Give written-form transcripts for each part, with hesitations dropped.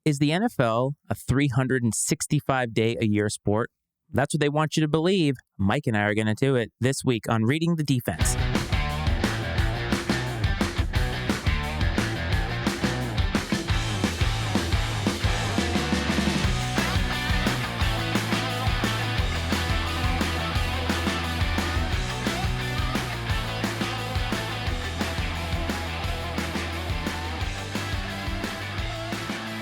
Is the NFL a 365-day-a-year sport? That's what they want you to believe. Mike and I are going to do it this week on Reading the Defense.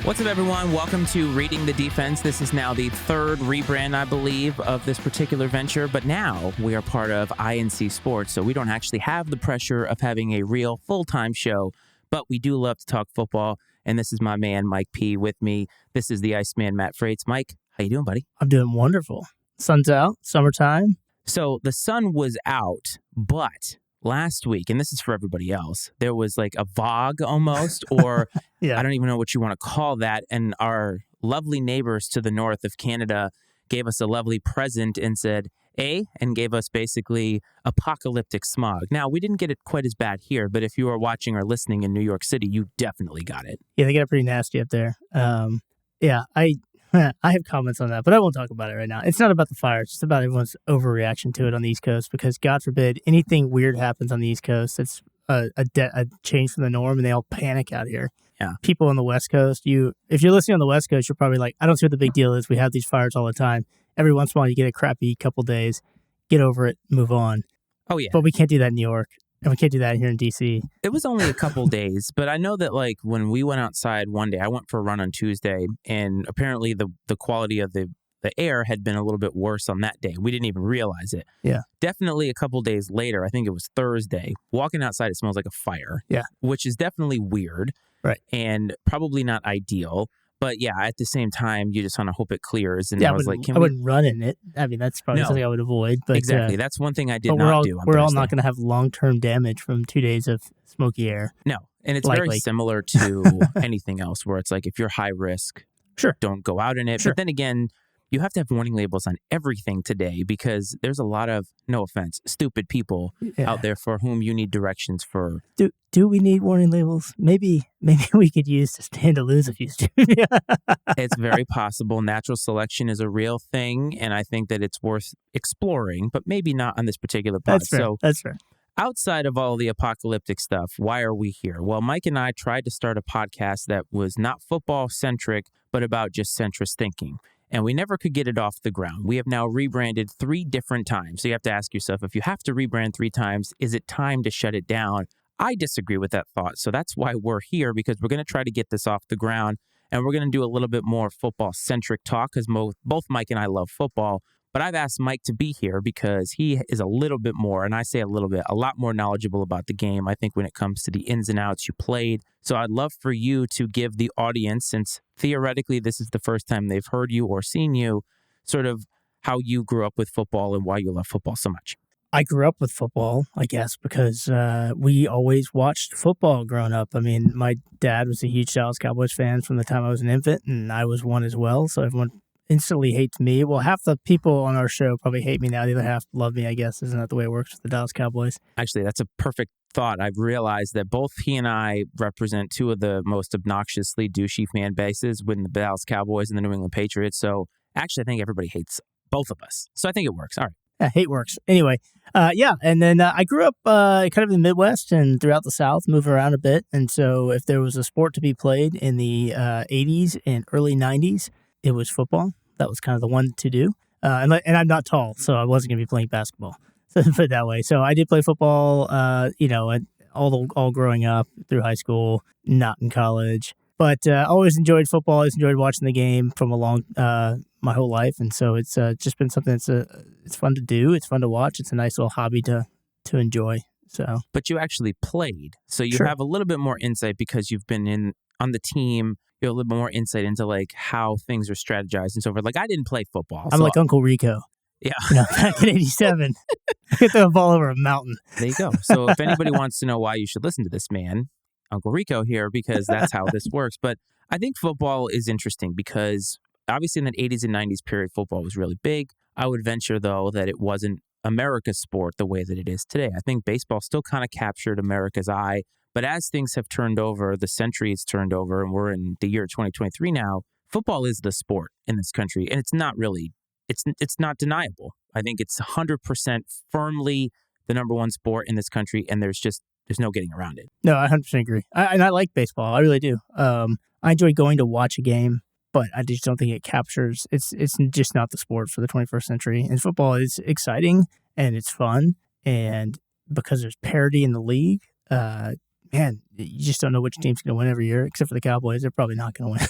What's up, everyone? Welcome to Reading the Defense. This is now the third rebrand, I believe, of this particular venture, but now we are part of I&C Sports, so we don't actually have the pressure of having a real full-time show, but we do love to talk football, and this is my man, Mike P, with me. This is the Iceman, Matt Fides. Mike, how you doing, buddy? I'm doing wonderful. Sun's out, summertime. So the sun was out, but last week, and this is for everybody else, there was like a VOG almost, or Yeah. I don't even know what you want to call that. And our lovely neighbors to the north of Canada gave us a lovely present and said, and gave us basically apocalyptic smog. Now, we didn't get it quite as bad here, but if you are watching or listening in New York City, you definitely got it. Yeah, they get it pretty nasty up there. I have comments on that, but I won't talk about it right now. It's not about the fire. It's just about everyone's overreaction to it on the East Coast because, God forbid, anything weird happens on the East Coast. It's a change from the norm, and they all panic out here. Yeah. People on the West Coast, if you're listening on the West Coast, you're probably like, I don't see what the big deal is. We have these fires all the time. Every once in a while, you get a crappy couple days. Get over it. Move on. Oh, yeah. But we can't do that in New York. And we can't do that here in D.C. It was only a couple days, but I know that like when we went outside one day, I went for a run on Tuesday, and apparently the quality of the air had been a little bit worse on that day. We didn't even realize it. Yeah. Definitely a couple days later, I think it was Thursday, walking outside, it smells like a fire. Yeah. Which is definitely weird. Right. And probably not ideal. But yeah, at the same time, you just want to hope it clears. And Yeah, I was like, I wouldn't run in it. I mean, that's probably something I would avoid. But exactly. That's one thing I did but not do on We're all Thursday. not going to have long-term damage from 2 days of smoky air. No. And it's Likely. very similar to anything else where it's like, if you're high risk, Sure. don't go out in it. Sure. But then again, you have to have warning labels on everything today because there's a lot of, no offense, stupid people out there for whom you need directions for. Do we need warning labels? Maybe we could use to stand to lose a few students. It's very possible. Natural selection is a real thing, and I think that it's worth exploring, but maybe not on this particular pod. That's fair. So, That's fair. outside of all the apocalyptic stuff, why are we here? Well, Mike and I tried to start a podcast that was not football-centric, but about just centrist thinking. And we never could get it off the ground. We have now rebranded 3 different times. So you have to ask yourself, if you have to rebrand 3 times, is it time to shut it down? I disagree with that thought. So that's why we're here, because we're going to try to get this off the ground. And we're going to do a little bit more football-centric talk, because both Mike and I love football. But I've asked Mike to be here because he is a little bit more, and I say a little bit, a lot more knowledgeable about the game, I think, when it comes to the ins and outs you played. So I'd love for you to give the audience, since theoretically this is the first time they've heard you or seen you, sort of how you grew up with football and why you love football so much. I grew up with football, I guess, because we always watched football growing up. I mean, my dad was a huge Dallas Cowboys fan from the time I was an infant, and I was one as well. So everyone instantly hates me. Well, half the people on our show probably hate me now. The other half love me, I guess. Isn't that the way it works with the Dallas Cowboys? Actually, that's a perfect thought. I've realized that both he and I represent 2 of the most obnoxiously douchey fan bases with the Dallas Cowboys and the New England Patriots. So actually, I think everybody hates both of us. So I think it works. All right. Yeah, hate works. Anyway, and then I grew up kind of in the Midwest and throughout the South, moved around a bit. And so if there was a sport to be played in the 80s and early 90s, it was football. That was kind of the one to do. And I'm not tall, so I wasn't going to be playing basketball. So put it that way. So I did play football, all growing up through high school, not in college. But I always enjoyed football. I always enjoyed watching the game from my whole life. And so it's just been something it's fun to do. It's fun to watch. It's a nice little hobby to enjoy. So, but you actually played. So you Sure. have a little bit more insight because you've been on the team. You have a little bit more insight into like how things are strategized and so forth. Like I didn't play football. I'm like Uncle Rico. Yeah. Back in 87. I hit the ball over a mountain. There you go. So if anybody wants to know why you should listen to this man, Uncle Rico here, because that's how this works. But I think football is interesting because obviously in the 80s and 90s period, football was really big. I would venture, though, that it wasn't America's sport the way that it is today. I think baseball still kind of captured America's eye, But as things have turned over, the century has turned over, and we're in the year 2023 now, football is the sport in this country. And it's not really, it's not deniable. I think it's 100% firmly the number one sport in this country, and there's no getting around it. No, I 100% agree. And I like baseball. I really do. I enjoy going to watch a game, but I just don't think it captures. It's just not the sport for the 21st century. And football is exciting and it's fun, and because there's parity in the league, man, you just don't know which team's going to win every year. Except for the Cowboys, they're probably not going to win.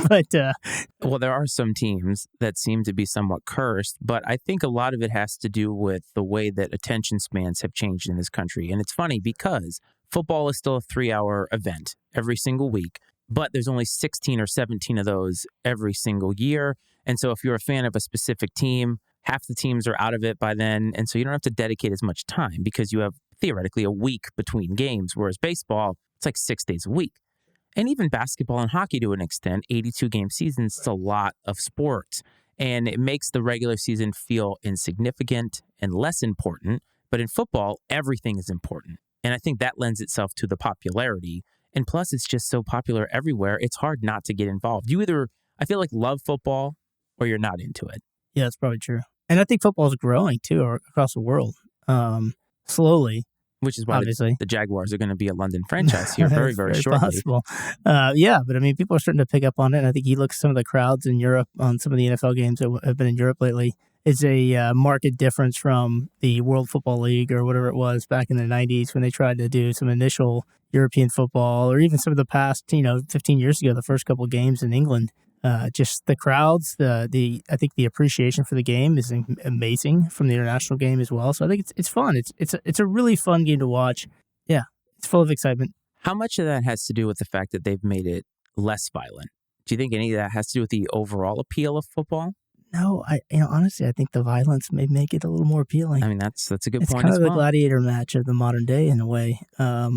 But well, there are some teams that seem to be somewhat cursed, but I think a lot of it has to do with the way that attention spans have changed in this country. And it's funny because football is still a 3-hour event every single week, but there's only 16 or 17 of those every single year. And so if you're a fan of a specific team, half the teams are out of it by then. And so you don't have to dedicate as much time because you have theoretically a week between games, whereas baseball, it's like 6 days a week. And even basketball and hockey to an extent, 82-game seasons, it's a lot of sports. And it makes the regular season feel insignificant and less important. But in football, everything is important. And I think that lends itself to the popularity. And plus, it's just so popular everywhere, it's hard not to get involved. You either, I feel like, love football or you're not into it. Yeah, that's probably true. And I think football is growing, too, across the world, slowly. Which is why obviously the Jaguars are going to be a London franchise here very, very shortly. Possible. Yeah, but I mean, people are starting to pick up on it. And I think you look at some of the crowds in Europe on some of the NFL games that have been in Europe lately. It's a marked difference from the World Football League or whatever it was back in the 90s when they tried to do some initial European football, or even some of the past, 15 years ago, the first couple of games in England. Just the crowds, I think the appreciation for the game is amazing from the international game as well. So I think it's fun. It's a really fun game to watch. Yeah, it's full of excitement. How much of that has to do with the fact that they've made it less violent? Do you think any of that has to do with the overall appeal of football? No, honestly, I think the violence may make it a little more appealing. I mean, that's a good point as well. It's kind of the gladiator match of the modern day in a way.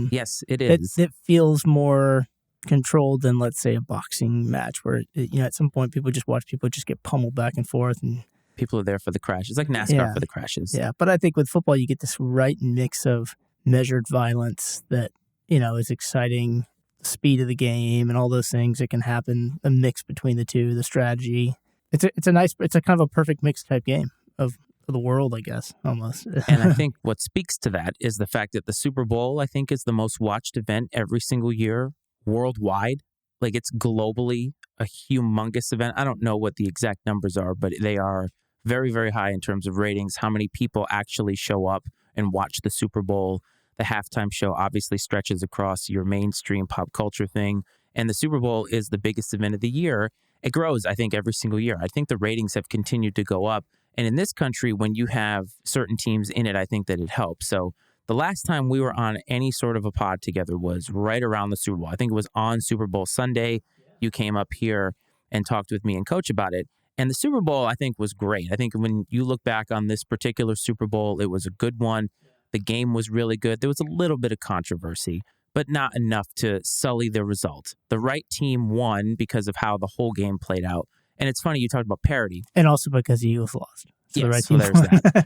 Yes, it is. It feels more controlled than, let's say, a boxing match where, at some point people just watch people just get pummeled back and forth. And people are there for the crashes. It's like NASCAR for the crashes. Yeah, but I think with football, you get this right mix of measured violence that, is exciting, the speed of the game and all those things that can happen, a mix between the two, the strategy. It's a kind of a perfect mix type game of the world, I guess, almost. And I think what speaks to that is the fact that the Super Bowl, I think, is the most watched event every single year worldwide. Like, it's globally a humongous event. I don't know what the exact numbers are, but they are very, very high in terms of ratings. How many people actually show up and watch the Super Bowl? The halftime show obviously stretches across your mainstream pop culture thing. And the Super Bowl is the biggest event of the year. It grows, I think, every single year. I think the ratings have continued to go up. And in this country, when you have certain teams in it, I think that it helps. So the last time we were on any sort of a pod together was right around the Super Bowl. I think it was on Super Bowl Sunday. You came up here and talked with me and Coach about it. And the Super Bowl, I think, was great. I think when you look back on this particular Super Bowl, it was a good one. The game was really good. There was a little bit of controversy, but not enough to sully the result. The right team won because of how the whole game played out. And it's funny, you talked about parity. And also because the Eagles lost. So yes, the right so there's that.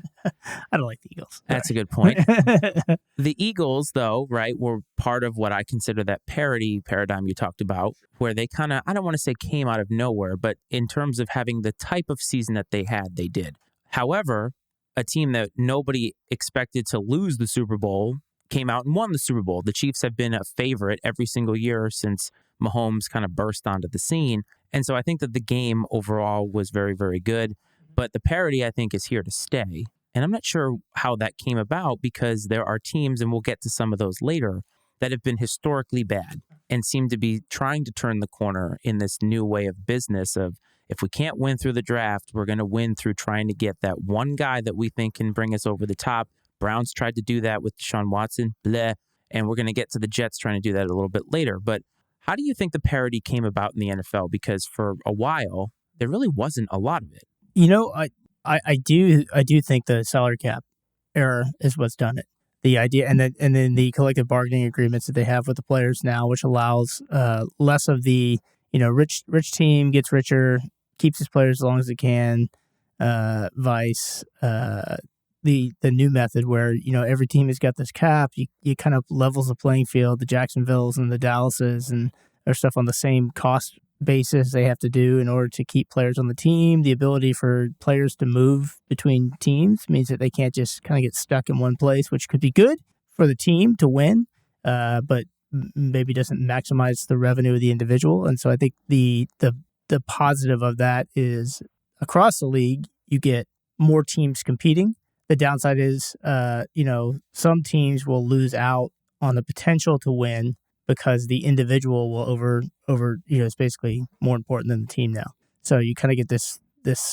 I don't like the Eagles. That's a good point. The Eagles, though, right, were part of what I consider that parity paradigm you talked about, where they kind of, I don't want to say came out of nowhere, but in terms of having the type of season that they had, they did. However, a team that nobody expected to lose the Super Bowl came out and won the Super Bowl. The Chiefs have been a favorite every single year since Mahomes kind of burst onto the scene. And so I think that the game overall was very, very good. But the parity, I think, is here to stay. And I'm not sure how that came about because there are teams, and we'll get to some of those later, that have been historically bad and seem to be trying to turn the corner in this new way of business of, if we can't win through the draft, we're going to win through trying to get that one guy that we think can bring us over the top. Browns tried to do that with Deshaun Watson, bleh, and we're going to get to the Jets trying to do that a little bit later. But how do you think the parity came about in the NFL? Because for a while, there really wasn't a lot of it. I do think the salary cap era is what's done it. The idea, and then the collective bargaining agreements that they have with the players now, which allows less of the rich team gets richer, keeps its players as long as it can. Vice, the the new method where, every team has got this cap. You kind of levels the playing field, the Jacksonvilles and the Dallases and their stuff on the same cost basis they have to do in order to keep players on the team. The ability for players to move between teams means that they can't just kind of get stuck in one place, which could be good for the team to win, but maybe doesn't maximize the revenue of the individual. And so I think the positive of that is across the league, you get more teams competing. The downside is, some teams will lose out on the potential to win because the individual will over, it's basically more important than the team now. So you kind of get this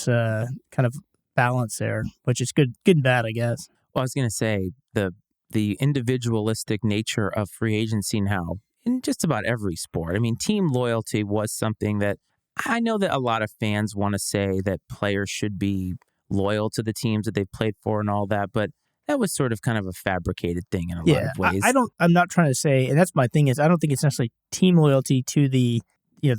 kind of balance there, which is good and bad, I guess. Well, I was going to say the individualistic nature of free agency now in just about every sport. I mean, team loyalty was something that I know that a lot of fans want to say that players should be loyal to the teams that they've played for and all that, but that was sort of kind of a fabricated thing in a lot of ways. I'm not trying to say, and that's my thing is I don't think it's necessarily team loyalty to the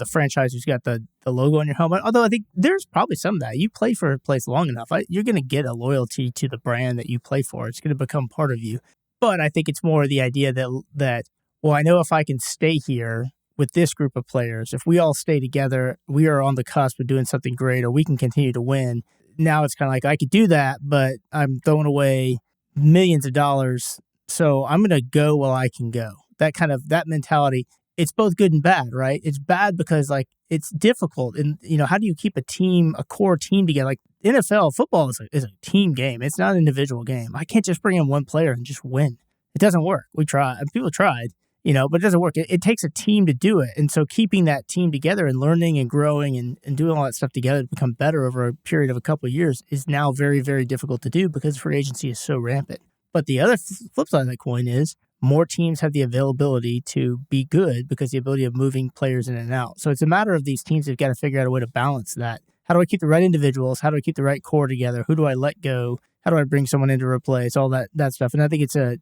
franchise who's got the logo on your helmet. Although I think there's probably some of that. You play for a place long enough, you're going to get a loyalty to the brand that you play for. It's going to become part of you. But I think it's more the idea that I know if I can stay here with this group of players, if we all stay together, we are on the cusp of doing something great, or we can continue to win. Now it's kind of like I could do that, but I'm throwing away millions of dollars, so I'm going to go while I can go. That mentality, it's both good and bad, right? It's bad because it's difficult, and how do you keep a core team together? Like NFL football is a team game. It's not an individual game. I can't just bring in one player and just win. It doesn't work. We tried. People tried. But it doesn't work. It takes a team to do it. And so keeping that team together and learning and growing and doing all that stuff together to become better over a period of a couple of years is now very, very difficult to do because free agency is so rampant. But the other flip side of that coin is more teams have the availability to be good because the ability of moving players in and out. So it's a matter of these teams have got to figure out a way to balance that. How do I keep the right individuals? How do I keep the right core together? Who do I let go? How do I bring someone in to replace? All that stuff. And I think it's a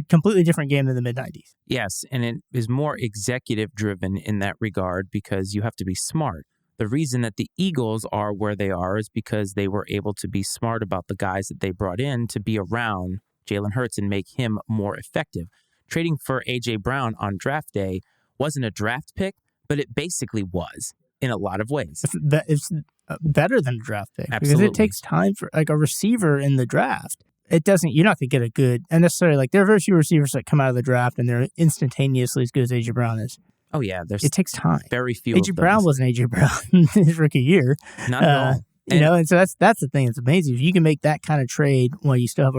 completely different game than the mid-90s. Yes, and it is more executive-driven in that regard because you have to be smart. The reason that the Eagles are where they are is because they were able to be smart about the guys that they brought in to be around Jalen Hurts and make him more effective. Trading for A.J. Brown on draft day wasn't a draft pick, but it basically was in a lot of ways. It's better than a draft pick. Absolutely. Because it takes time for a receiver in the draft. You're not going to get a good, and necessarily, there are very few receivers that come out of the draft and they're instantaneously as good as A.J. Brown is. Oh, yeah. It takes time. Very few A.J. Brown wasn't A.J. Brown in his rookie year. Not at all. And so that's the thing that's amazing. If you can make that kind of trade while you still have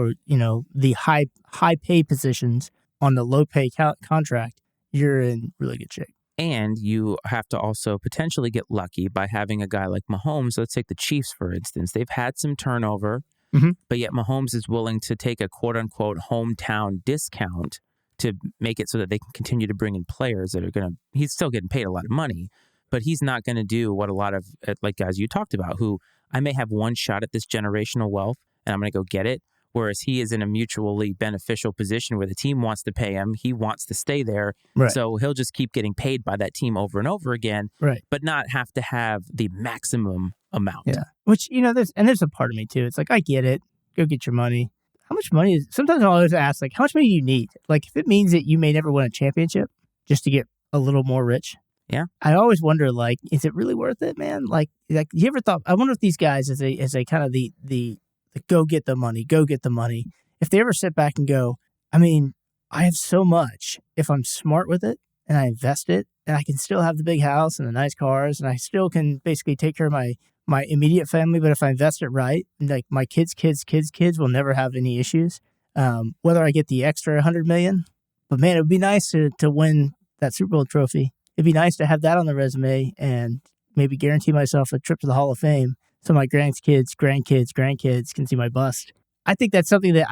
the high pay positions on the low pay contract, you're in really good shape. And you have to also potentially get lucky by having a guy like Mahomes. Let's take the Chiefs, for instance. They've had some turnover. Mm-hmm. But yet Mahomes is willing to take a quote-unquote hometown discount to make it so that they can continue to bring in players that are going to... He's still getting paid a lot of money, but he's not going to do what a lot of, like guys you talked about, who I may have one shot at this generational wealth and I'm going to go get it, whereas he is in a mutually beneficial position where the team wants to pay him, he wants to stay there, right. So he'll just keep getting paid by that team over and over again, right. But not have to have the maximum amount. Yeah. Which, there's a part of me too. It's like, I get it. Go get your money. How much money sometimes I always ask, how much money do you need? If it means that you may never win a championship just to get a little more rich. Yeah. I always wonder, is it really worth it, man? You ever thought, I wonder if these guys as a kind of the go get the money, if they ever sit back and go, I have so much if I'm smart with it and I invest it and I can still have the big house and the nice cars and I still can basically take care of my immediate family, but if I invest it right, my kids will never have any issues. Whether I get the extra $100 million, but man, it would be nice to win that Super Bowl trophy. It'd be nice to have that on the resume and maybe guarantee myself a trip to the Hall of Fame so my grandkids can see my bust. I think that's something that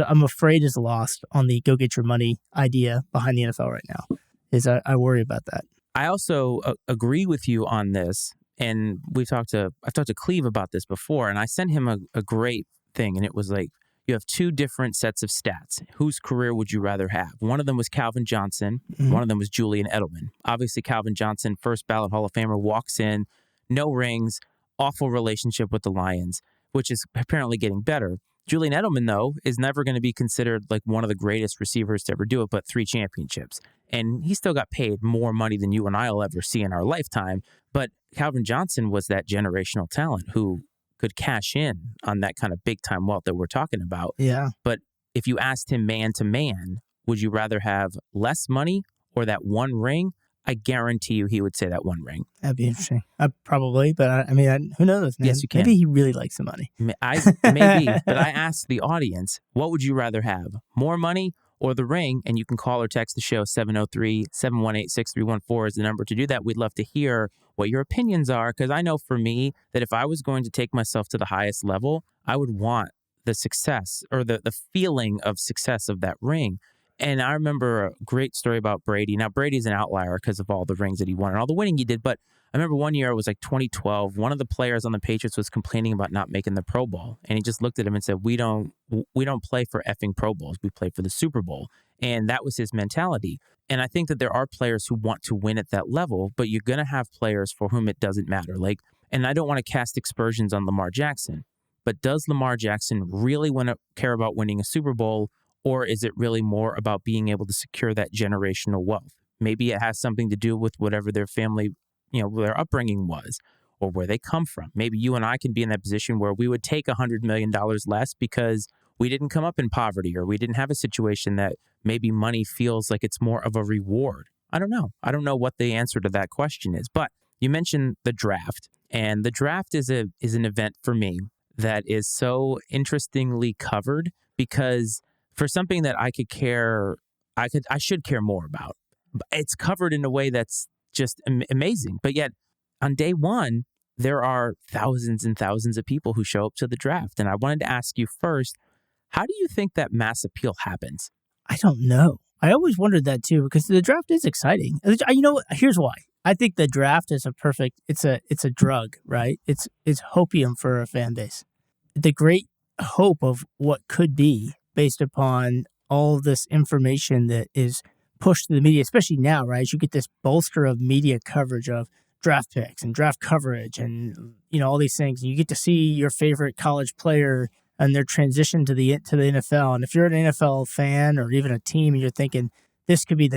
I'm afraid is lost on the go get your money idea behind the NFL right now. I worry about that. I also agree with you on this. And I've talked to Cleve about this before, and I sent him a great thing, and it was like, you have two different sets of stats. Whose career would you rather have? One of them was Calvin Johnson. Mm-hmm. One of them was Julian Edelman. Obviously, Calvin Johnson, first ballot Hall of Famer, walks in, no rings, awful relationship with the Lions. which is apparently getting better. Julian Edelman, though, is never going to be considered like one of the greatest receivers to ever do it, but 3 championships. And he still got paid more money than you and I will ever see in our lifetime. But Calvin Johnson was that generational talent who could cash in on that kind of big-time wealth that we're talking about. Yeah. But if you asked him man to man, would you rather have less money or that one ring? I guarantee you he would say that one ring. That'd be interesting. Probably, but who knows, man? Yes, you can. Maybe he really likes the money. Maybe, but I asked the audience, what would you rather have, more money or the ring? And you can call or text the show. 703-718-6314 is the number to do that. We'd love to hear what your opinions are, because I know for me that if I was going to take myself to the highest level, I would want the success or the feeling of success of that ring. And I remember a great story about Brady. Now, Brady's an outlier because of all the rings that he won and all the winning he did. But I remember one year, it was like 2012, one of the players on the Patriots was complaining about not making the Pro Bowl. And he just looked at him and said, we don't play for effing Pro Bowls. We play for the Super Bowl. And that was his mentality. And I think that there are players who want to win at that level, but you're going to have players for whom it doesn't matter. And I don't want to cast aspersions on Lamar Jackson, but does Lamar Jackson really want to care about winning a Super Bowl? Or is it really more about being able to secure that generational wealth? Maybe it has something to do with whatever their family, their upbringing was or where they come from. Maybe you and I can be in that position where we would take $100 million less because we didn't come up in poverty or we didn't have a situation that maybe money feels like it's more of a reward. I don't know. I don't know what the answer to that question is. But you mentioned the draft, and the draft is an event for me that is so interestingly covered because for something that I should care more about. It's covered in a way that's just amazing. But yet, on day one, there are thousands and thousands of people who show up to the draft. And I wanted to ask you first, how do you think that mass appeal happens? I don't know. I always wondered that too, because the draft is exciting. Here's why. I think the draft is it's a drug, right? It's hopium for a fan base. The great hope of what could be based upon all of this information that is pushed to the media, especially now, right? You get this bolster of media coverage of draft picks and draft coverage and, all these things. And you get to see your favorite college player and their transition to the NFL. And if you're an NFL fan or even a team and you're thinking, this could be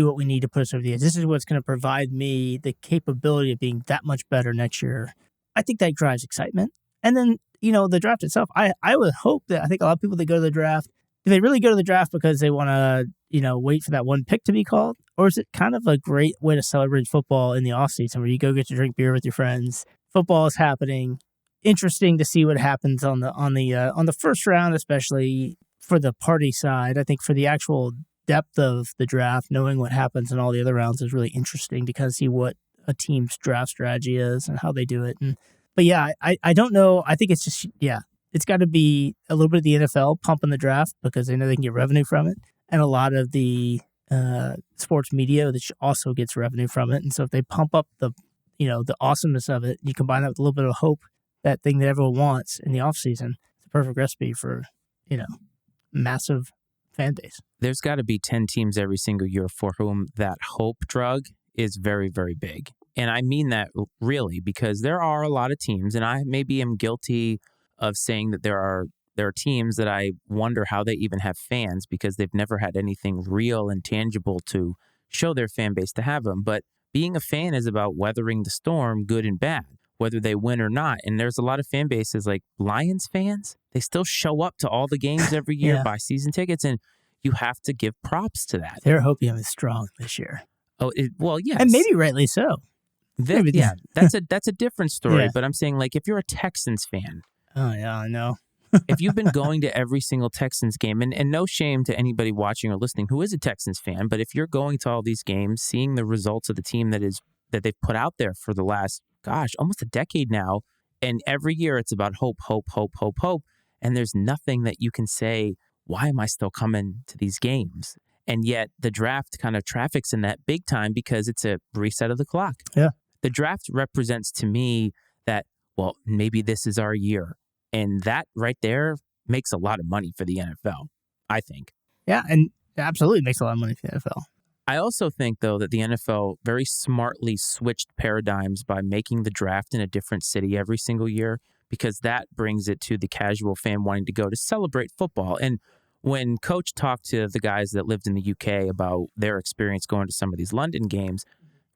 what we need to put us over the edge. This is what's going to provide me the capability of being that much better next year. I think that drives excitement. And then, the draft itself, I would hope that I think a lot of people that go to the draft, do they really go to the draft because they want to, wait for that one pick to be called? Or is it kind of a great way to celebrate football in the offseason where you go get to drink beer with your friends? Football is happening. Interesting to see what happens on the first round, especially for the party side. I think for the actual depth of the draft, knowing what happens in all the other rounds is really interesting to kind of see what a team's draft strategy is and how they do it. But yeah, I don't know. I think it's just, it's got to be a little bit of the NFL pumping the draft because they know they can get revenue from it. And a lot of the sports media that also gets revenue from it. And so if they pump up the awesomeness of it, you combine that with a little bit of hope, that thing that everyone wants in the offseason, it's a perfect recipe for, massive fan base. There's got to be 10 teams every single year for whom that hope drug is very, very big. And I mean that really because there are a lot of teams, and I maybe am guilty of saying that there are teams that I wonder how they even have fans because they've never had anything real and tangible to show their fan base to have them. But being a fan is about weathering the storm, good and bad, whether they win or not. And there's a lot of fan bases like Lions fans. They still show up to all the games every year, buy season tickets, and you have to give props to that. Their hopium is strong this year. Oh, yes. And maybe rightly so. That's a different story. But I'm saying, like, if you're a Texans fan. Oh, yeah, I know. If you've been going to every single Texans game, and no shame to anybody watching or listening who is a Texans fan, but if you're going to all these games, seeing the results of the team that they've put out there for the last, almost a decade now, and every year it's about hope, hope, hope, hope, hope, and there's nothing that you can say, why am I still coming to these games? And yet the draft kind of traffics in that big time because it's a reset of the clock. Yeah. The draft represents to me that, well, maybe this is our year. And that right there makes a lot of money for the NFL, I think. Yeah, and absolutely makes a lot of money for the NFL. I also think, though, that the NFL very smartly switched paradigms by making the draft in a different city every single year because that brings it to the casual fan wanting to go to celebrate football. And when Coach talked to the guys that lived in the UK about their experience going to some of these London games,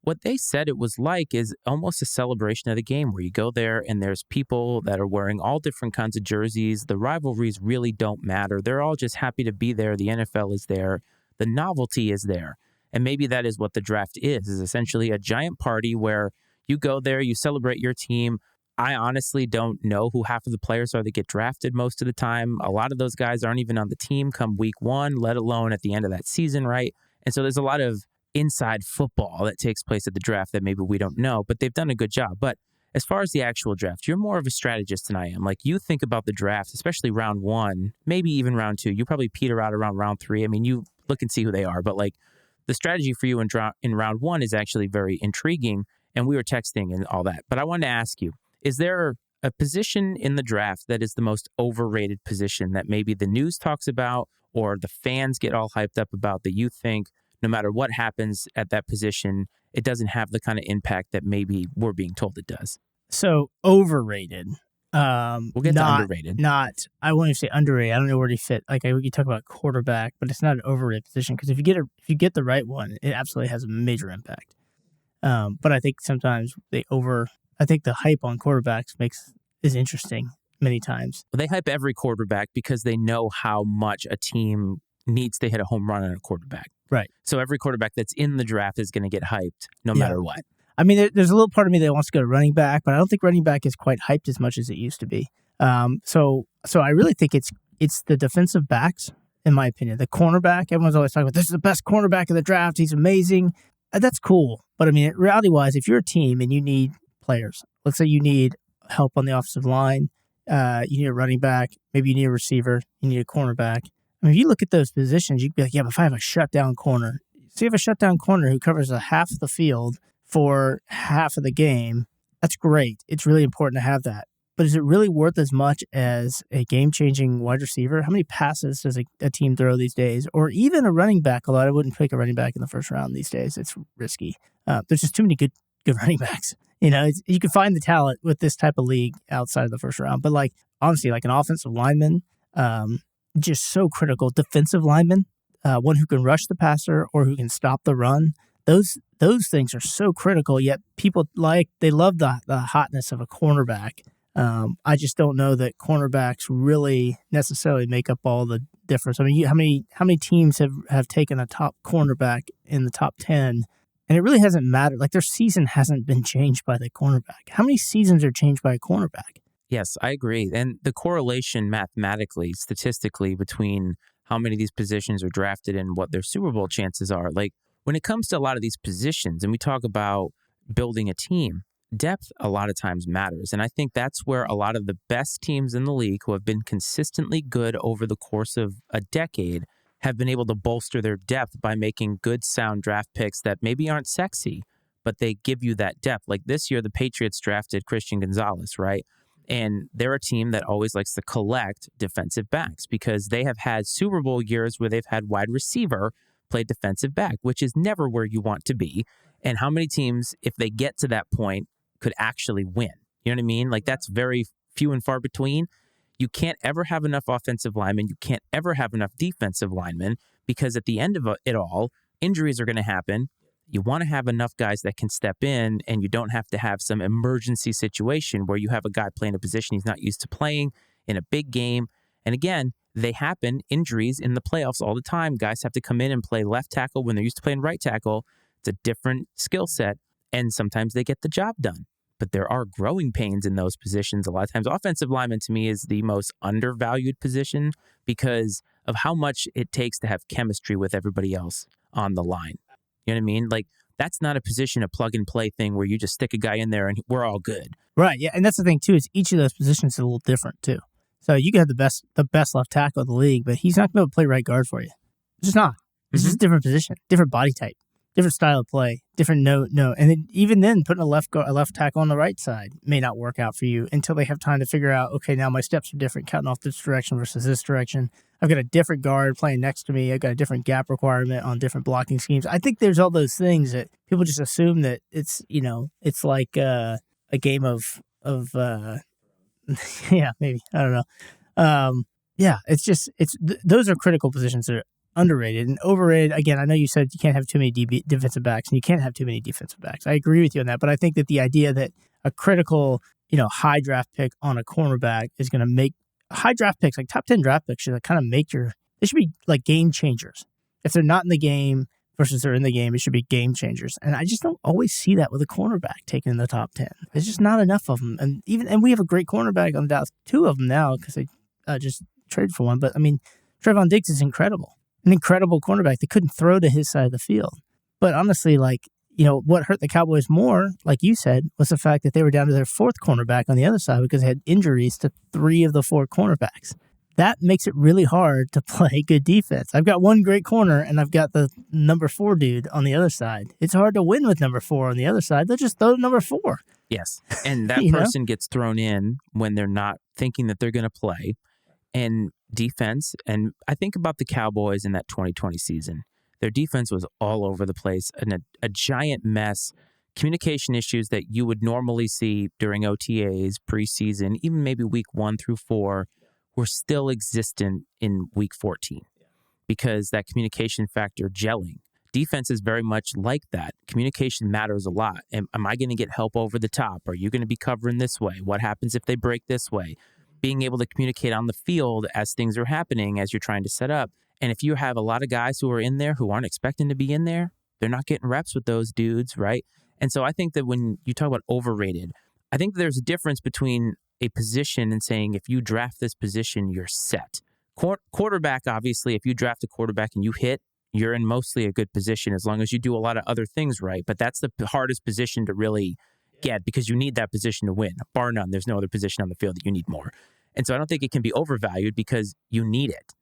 what they said it was like is almost a celebration of the game where you go there and there's people that are wearing all different kinds of jerseys. The rivalries really don't matter. They're all just happy to be there. The NFL is there. The novelty is there. And maybe that is what the draft is essentially a giant party where you go there, you celebrate your team. I honestly don't know who half of the players are that get drafted most of the time. A lot of those guys aren't even on the team come week one, let alone at the end of that season, right? And so there's a lot of inside football that takes place at the draft that maybe we don't know, but they've done a good job. But as far as the actual draft, you're more of a strategist than I am. Like you think about the draft, especially round one, maybe even round two. You probably peter out around round three. I mean, you look and see who they are, but like the strategy for you in round one is actually very intriguing. And we were texting and all that. But I wanted to ask you, is there a position in the draft that is the most overrated position that maybe the news talks about or the fans get all hyped up about that you think no matter what happens at that position, it doesn't have the kind of impact that maybe we're being told it does? So overrated. We'll get to underrated. I won't even say underrated. I don't know where to fit. Like you talk about quarterback, but it's not an overrated position because if you get the right one, it absolutely has a major impact. But I think sometimes I think the hype on quarterbacks is interesting many times. Well, they hype every quarterback because they know how much a team needs to hit a home run on a quarterback. Right. So every quarterback that's in the draft is going to get hyped no matter what. I mean, there's a little part of me that wants to go to running back, but I don't think running back is quite hyped as much as it used to be. So I really think it's the defensive backs, in my opinion. The cornerback, everyone's always talking about, this is the best cornerback of the draft. He's amazing. That's cool. But I mean, reality-wise, if you're a team and you need players, let's say you need help on the offensive line, you need a running back, maybe you need a receiver, you need a cornerback. I mean, if you look at those positions, you'd be like, yeah, but if I have a shutdown corner, so you have a shutdown corner who covers a half of the field for half of the game, that's great. It's really important to have that. But is it really worth as much as a game-changing wide receiver? How many passes does a team throw these days? Or even a running back, although I wouldn't pick a running back in the first round these days. It's risky. There's just too many good running backs. You know, you can find the talent with this type of league outside of the first round. But like, honestly, like an offensive lineman, just so critical. Defensive lineman, one who can rush the passer or who can stop the run. Those things are so critical, yet people they love the hotness of a cornerback. I just don't know that cornerbacks really necessarily make up all the difference. I mean, how many teams have taken a top cornerback in the top 10, and it really hasn't mattered. Like their season hasn't been changed by the cornerback. How many seasons are changed by a cornerback? Yes, I agree. And the correlation mathematically, statistically, between how many of these positions are drafted and what their Super Bowl chances are. Like when it comes to a lot of these positions, and we talk about building a team, depth a lot of times matters. And I think that's where a lot of the best teams in the league who have been consistently good over the course of a decade have been able to bolster their depth by making good, sound draft picks that maybe aren't sexy, but they give you that depth. Like this year, the Patriots drafted Christian Gonzalez, right? And they're a team that always likes to collect defensive backs because they have had Super Bowl years where they've had wide receiver play defensive back, which is never where you want to be. And how many teams, if they get to that point, could actually win? You know what I mean? Like that's very few and far between. You can't ever have enough offensive linemen. You can't ever have enough defensive linemen because at the end of it all, injuries are going to happen. You want to have enough guys that can step in, and you don't have to have some emergency situation where you have a guy playing a position he's not used to playing in a big game. And again, they happen, injuries in the playoffs all the time. Guys have to come in and play left tackle when they're used to playing right tackle. It's a different skill set, and sometimes they get the job done. But there are growing pains in those positions. A lot of times, offensive lineman to me is the most undervalued position because of how much it takes to have chemistry with everybody else on the line. You know what I mean? Like, that's not a position, a plug-and-play thing where you just stick a guy in there and we're all good. Right, yeah, and that's the thing, too, is each of those positions is a little different, too. So you can have the best left tackle of the league, but he's not going to be able to play right guard for you. It's just not. It's just a different position, different body type, different style of play, different no. And then, even then, putting a left tackle on the right side may not work out for you until they have time to figure out, okay, now my steps are different, cutting off this direction versus this direction. I've got a different guard playing next to me. I've got a different gap requirement on different blocking schemes. I think there's all those things that people just assume that it's like a game of Yeah, maybe. I don't know. Yeah, those are critical positions that are underrated and overrated. Again, I know you said you can't have too many defensive backs and you can't have too many defensive backs. I agree with you on that, but I think that the idea that a critical, high draft pick on a cornerback is going to make high draft picks, like top 10 draft picks, should kind of they should be like game changers. If they're not in the game versus they're in the game, it should be game changers. And I just don't always see that with a cornerback taken in the top 10. There's just not enough of them. And we have a great cornerback on Dallas, 2 of them now because they just traded for one. But I mean, Trevon Diggs is incredible. An incredible cornerback. They couldn't throw to his side of the field. But honestly, what hurt the Cowboys more, like you said, was the fact that they were down to their 4th cornerback on the other side because they had injuries to 3 of the 4 cornerbacks. That makes it really hard to play good defense. I've got one great corner, and I've got the number 4 dude on the other side. It's hard to win with number 4 on the other side. They'll just throw number 4. Yes, and that person gets thrown in when they're not thinking that they're going to play. And defense, and I think about the Cowboys in that 2020 season. Their defense was all over the place and a giant mess. Communication issues that you would normally see during OTAs, preseason, even maybe week 1 through 4, were still existent in week 14 because that communication factor gelling. Defense is very much like that. Communication matters a lot. Am I going to get help over the top? Are you going to be covering this way? What happens if they break this way? Being able to communicate on the field as things are happening, as you're trying to set up. And if you have a lot of guys who are in there who aren't expecting to be in there, they're not getting reps with those dudes, right? And so I think that when you talk about overrated, I think there's a difference between a position and saying if you draft this position, you're set. Quarterback, obviously, if you draft a quarterback and you hit, you're in mostly a good position as long as you do a lot of other things right. But that's the hardest position to really get because you need that position to win. Bar none, there's no other position on the field that you need more. And so I don't think it can be overvalued because you need it.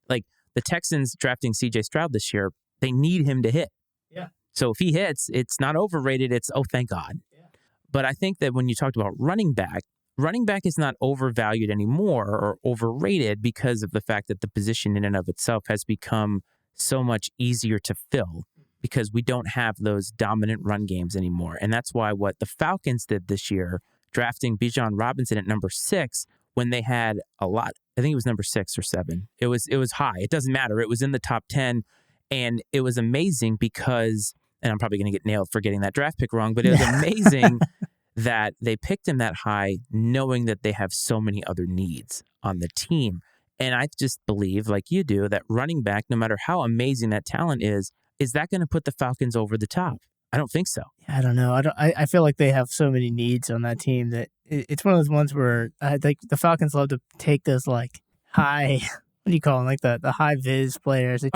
Like the Texans drafting C.J. Stroud this year, they need him to hit. Yeah. So if he hits, it's not overrated. It's, oh, thank God. Yeah. But I think that when you talked about running back is not overvalued anymore or overrated because of the fact that the position in and of itself has become so much easier to fill because we don't have those dominant run games anymore. And that's why what the Falcons did this year, drafting Bijan Robinson at number 6, when they had a lot, I think it was number 6 or 7. It was high. It doesn't matter. It was in the top 10. And it was amazing because, and I'm probably going to get nailed for getting that draft pick wrong, but it was amazing that they picked him that high knowing that they have so many other needs on the team. And I just believe, like you do, that running back, no matter how amazing that talent is that going to put the Falcons over the top? I don't think so. I don't know. I feel like they have so many needs on that team that it's one of those ones where I think the Falcons love to take those like high, what do you call them? Like the high viz players. They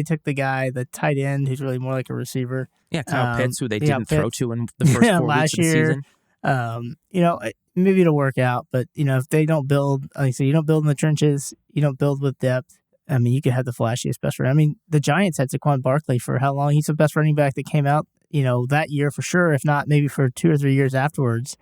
took the guy, the tight end, who's really more like a receiver. Yeah, Kyle Pitts, who they didn't throw to in the first 4 weeks of the season. Maybe it'll work out, but if they don't build, like I said, you don't build in the trenches, you don't build with depth. I mean, you could have the flashiest best runner. I mean, the Giants had Saquon Barkley for how long? He's the best running back that came out, that year for sure, if not maybe for 2 or 3 years afterwards.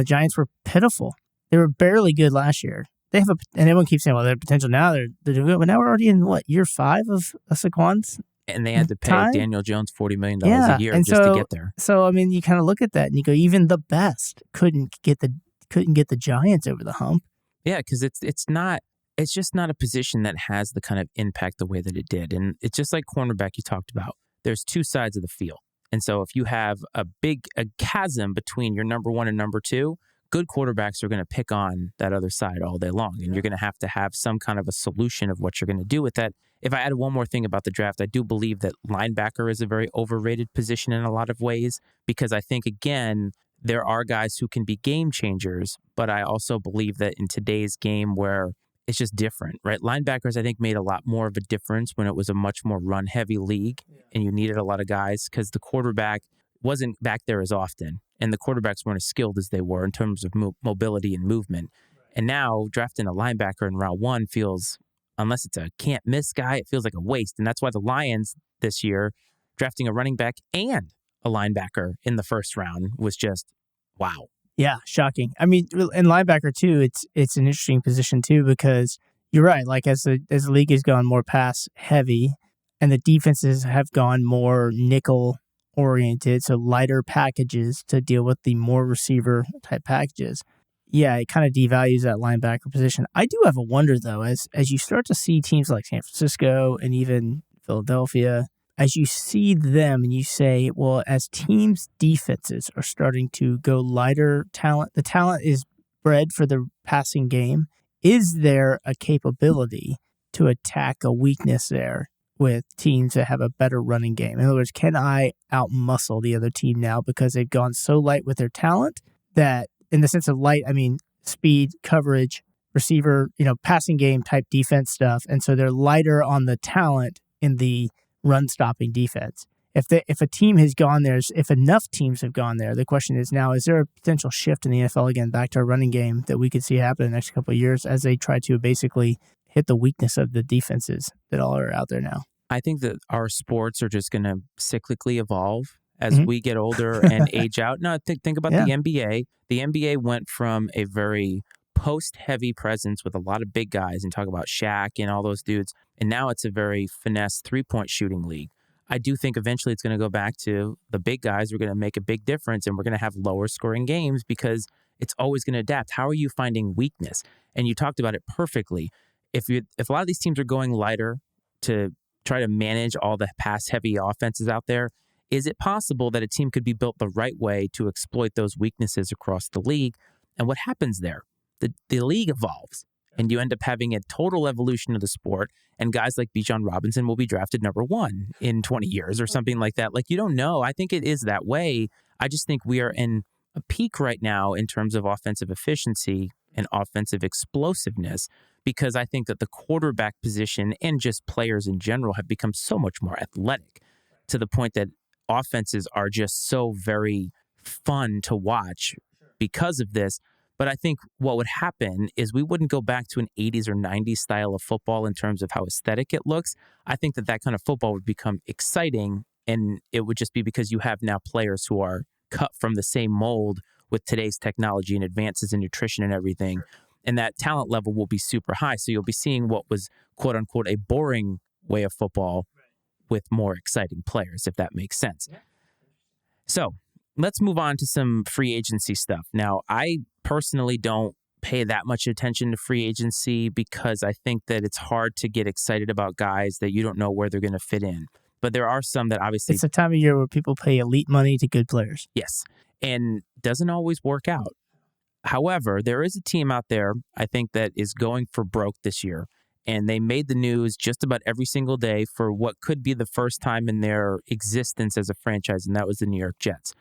Giants were pitiful. They were barely good last year. And everyone keeps saying, well, their potential now, they're doing good. But now we're already in, year 5 of Saquon's and they had to pay Daniel Jones $40 million a year just to get there. So, I mean, you kind of look at that and you go, even the best couldn't get the Giants over the hump. Yeah, because it's just not a position that has the kind of impact the way that it did. And it's just like cornerback you talked about. There's 2 sides of the field. And so if you have a chasm between your number 1 and number 2, good quarterbacks are going to pick on that other side all day long. And you're going to have some kind of a solution of what you're going to do with that. If I add one more thing about the draft, I do believe that linebacker is a very overrated position in a lot of ways because I think, again, there are guys who can be game changers, but I also believe that in today's game where it's just different, right? Linebackers, I think, made a lot more of a difference when it was a much more run-heavy league and you needed a lot of guys because the quarterback wasn't back there as often and the quarterbacks weren't as skilled as they were in terms of mobility and movement. And now drafting a linebacker in round 1 feels, unless it's a can't-miss guy, it feels like a waste. And that's why the Lions this year, drafting a running back and a linebacker in the first round was just, wow. Yeah, shocking. I mean, in linebacker too, it's an interesting position too because you're right. Like as the league has gone more pass heavy, and the defenses have gone more nickel oriented, so lighter packages to deal with the more receiver type packages. Yeah, it kind of devalues that linebacker position. I do have a wonder, though, as you start to see teams like San Francisco and even Philadelphia, as you see them and you say, well, as teams' defenses are starting to go lighter talent, the talent is bred for the passing game. Is there a capability to attack a weakness there with teams that have a better running game? In other words, can I outmuscle the other team now because they've gone so light with their talent that, in the sense of light, I mean speed, coverage, receiver, passing game type defense stuff. And so they're lighter on the talent in the run stopping defense. If a team has gone there, if enough teams have gone there, the question is now, is there a potential shift in the NFL again back to a running game that we could see happen in the next couple of years as they try to basically hit the weakness of the defenses that all are out there now? I think that our sports are just going to cyclically evolve as we get older and age out. Now, think about the NBA. The NBA went from a very post-heavy presence with a lot of big guys, and talk about Shaq and all those dudes, and now it's a very finesse three-point shooting league. I do think eventually it's going to go back to the big guys are going to make a big difference, and we're going to have lower scoring games because it's always going to adapt. How are you finding weakness? And you talked about it perfectly. If a lot of these teams are going lighter to try to manage all the pass-heavy offenses out there, is it possible that a team could be built the right way to exploit those weaknesses across the league? And what happens there? The league evolves, and you end up having a total evolution of the sport, and guys like Bijan Robinson will be drafted number 1 in 20 years or something like that. Like, you don't know. I think it is that way. I just think we are in a peak right now in terms of offensive efficiency and offensive explosiveness, because I think that the quarterback position and just players in general have become so much more athletic to the point that offenses are just so very fun to watch because of this. But I think what would happen is we wouldn't go back to an 80s or 90s style of football in terms of how aesthetic it looks. I think that kind of football would become exciting, and it would just be because you have now players who are cut from the same mold with today's technology and advances in nutrition and everything. And that talent level will be super high. So you'll be seeing what was, quote unquote, a boring way of football with more exciting players, if that makes sense. So let's move on to some free agency stuff. Now, I personally don't pay that much attention to free agency because I think that it's hard to get excited about guys that you don't know where they're going to fit in. But there are some that obviously... It's a time of year where people pay elite money to good players. Yes, and doesn't always work out. However, there is a team out there, I think, that is going for broke this year. And they made the news just about every single day for what could be the first time in their existence as a franchise, and that was the New York Jets.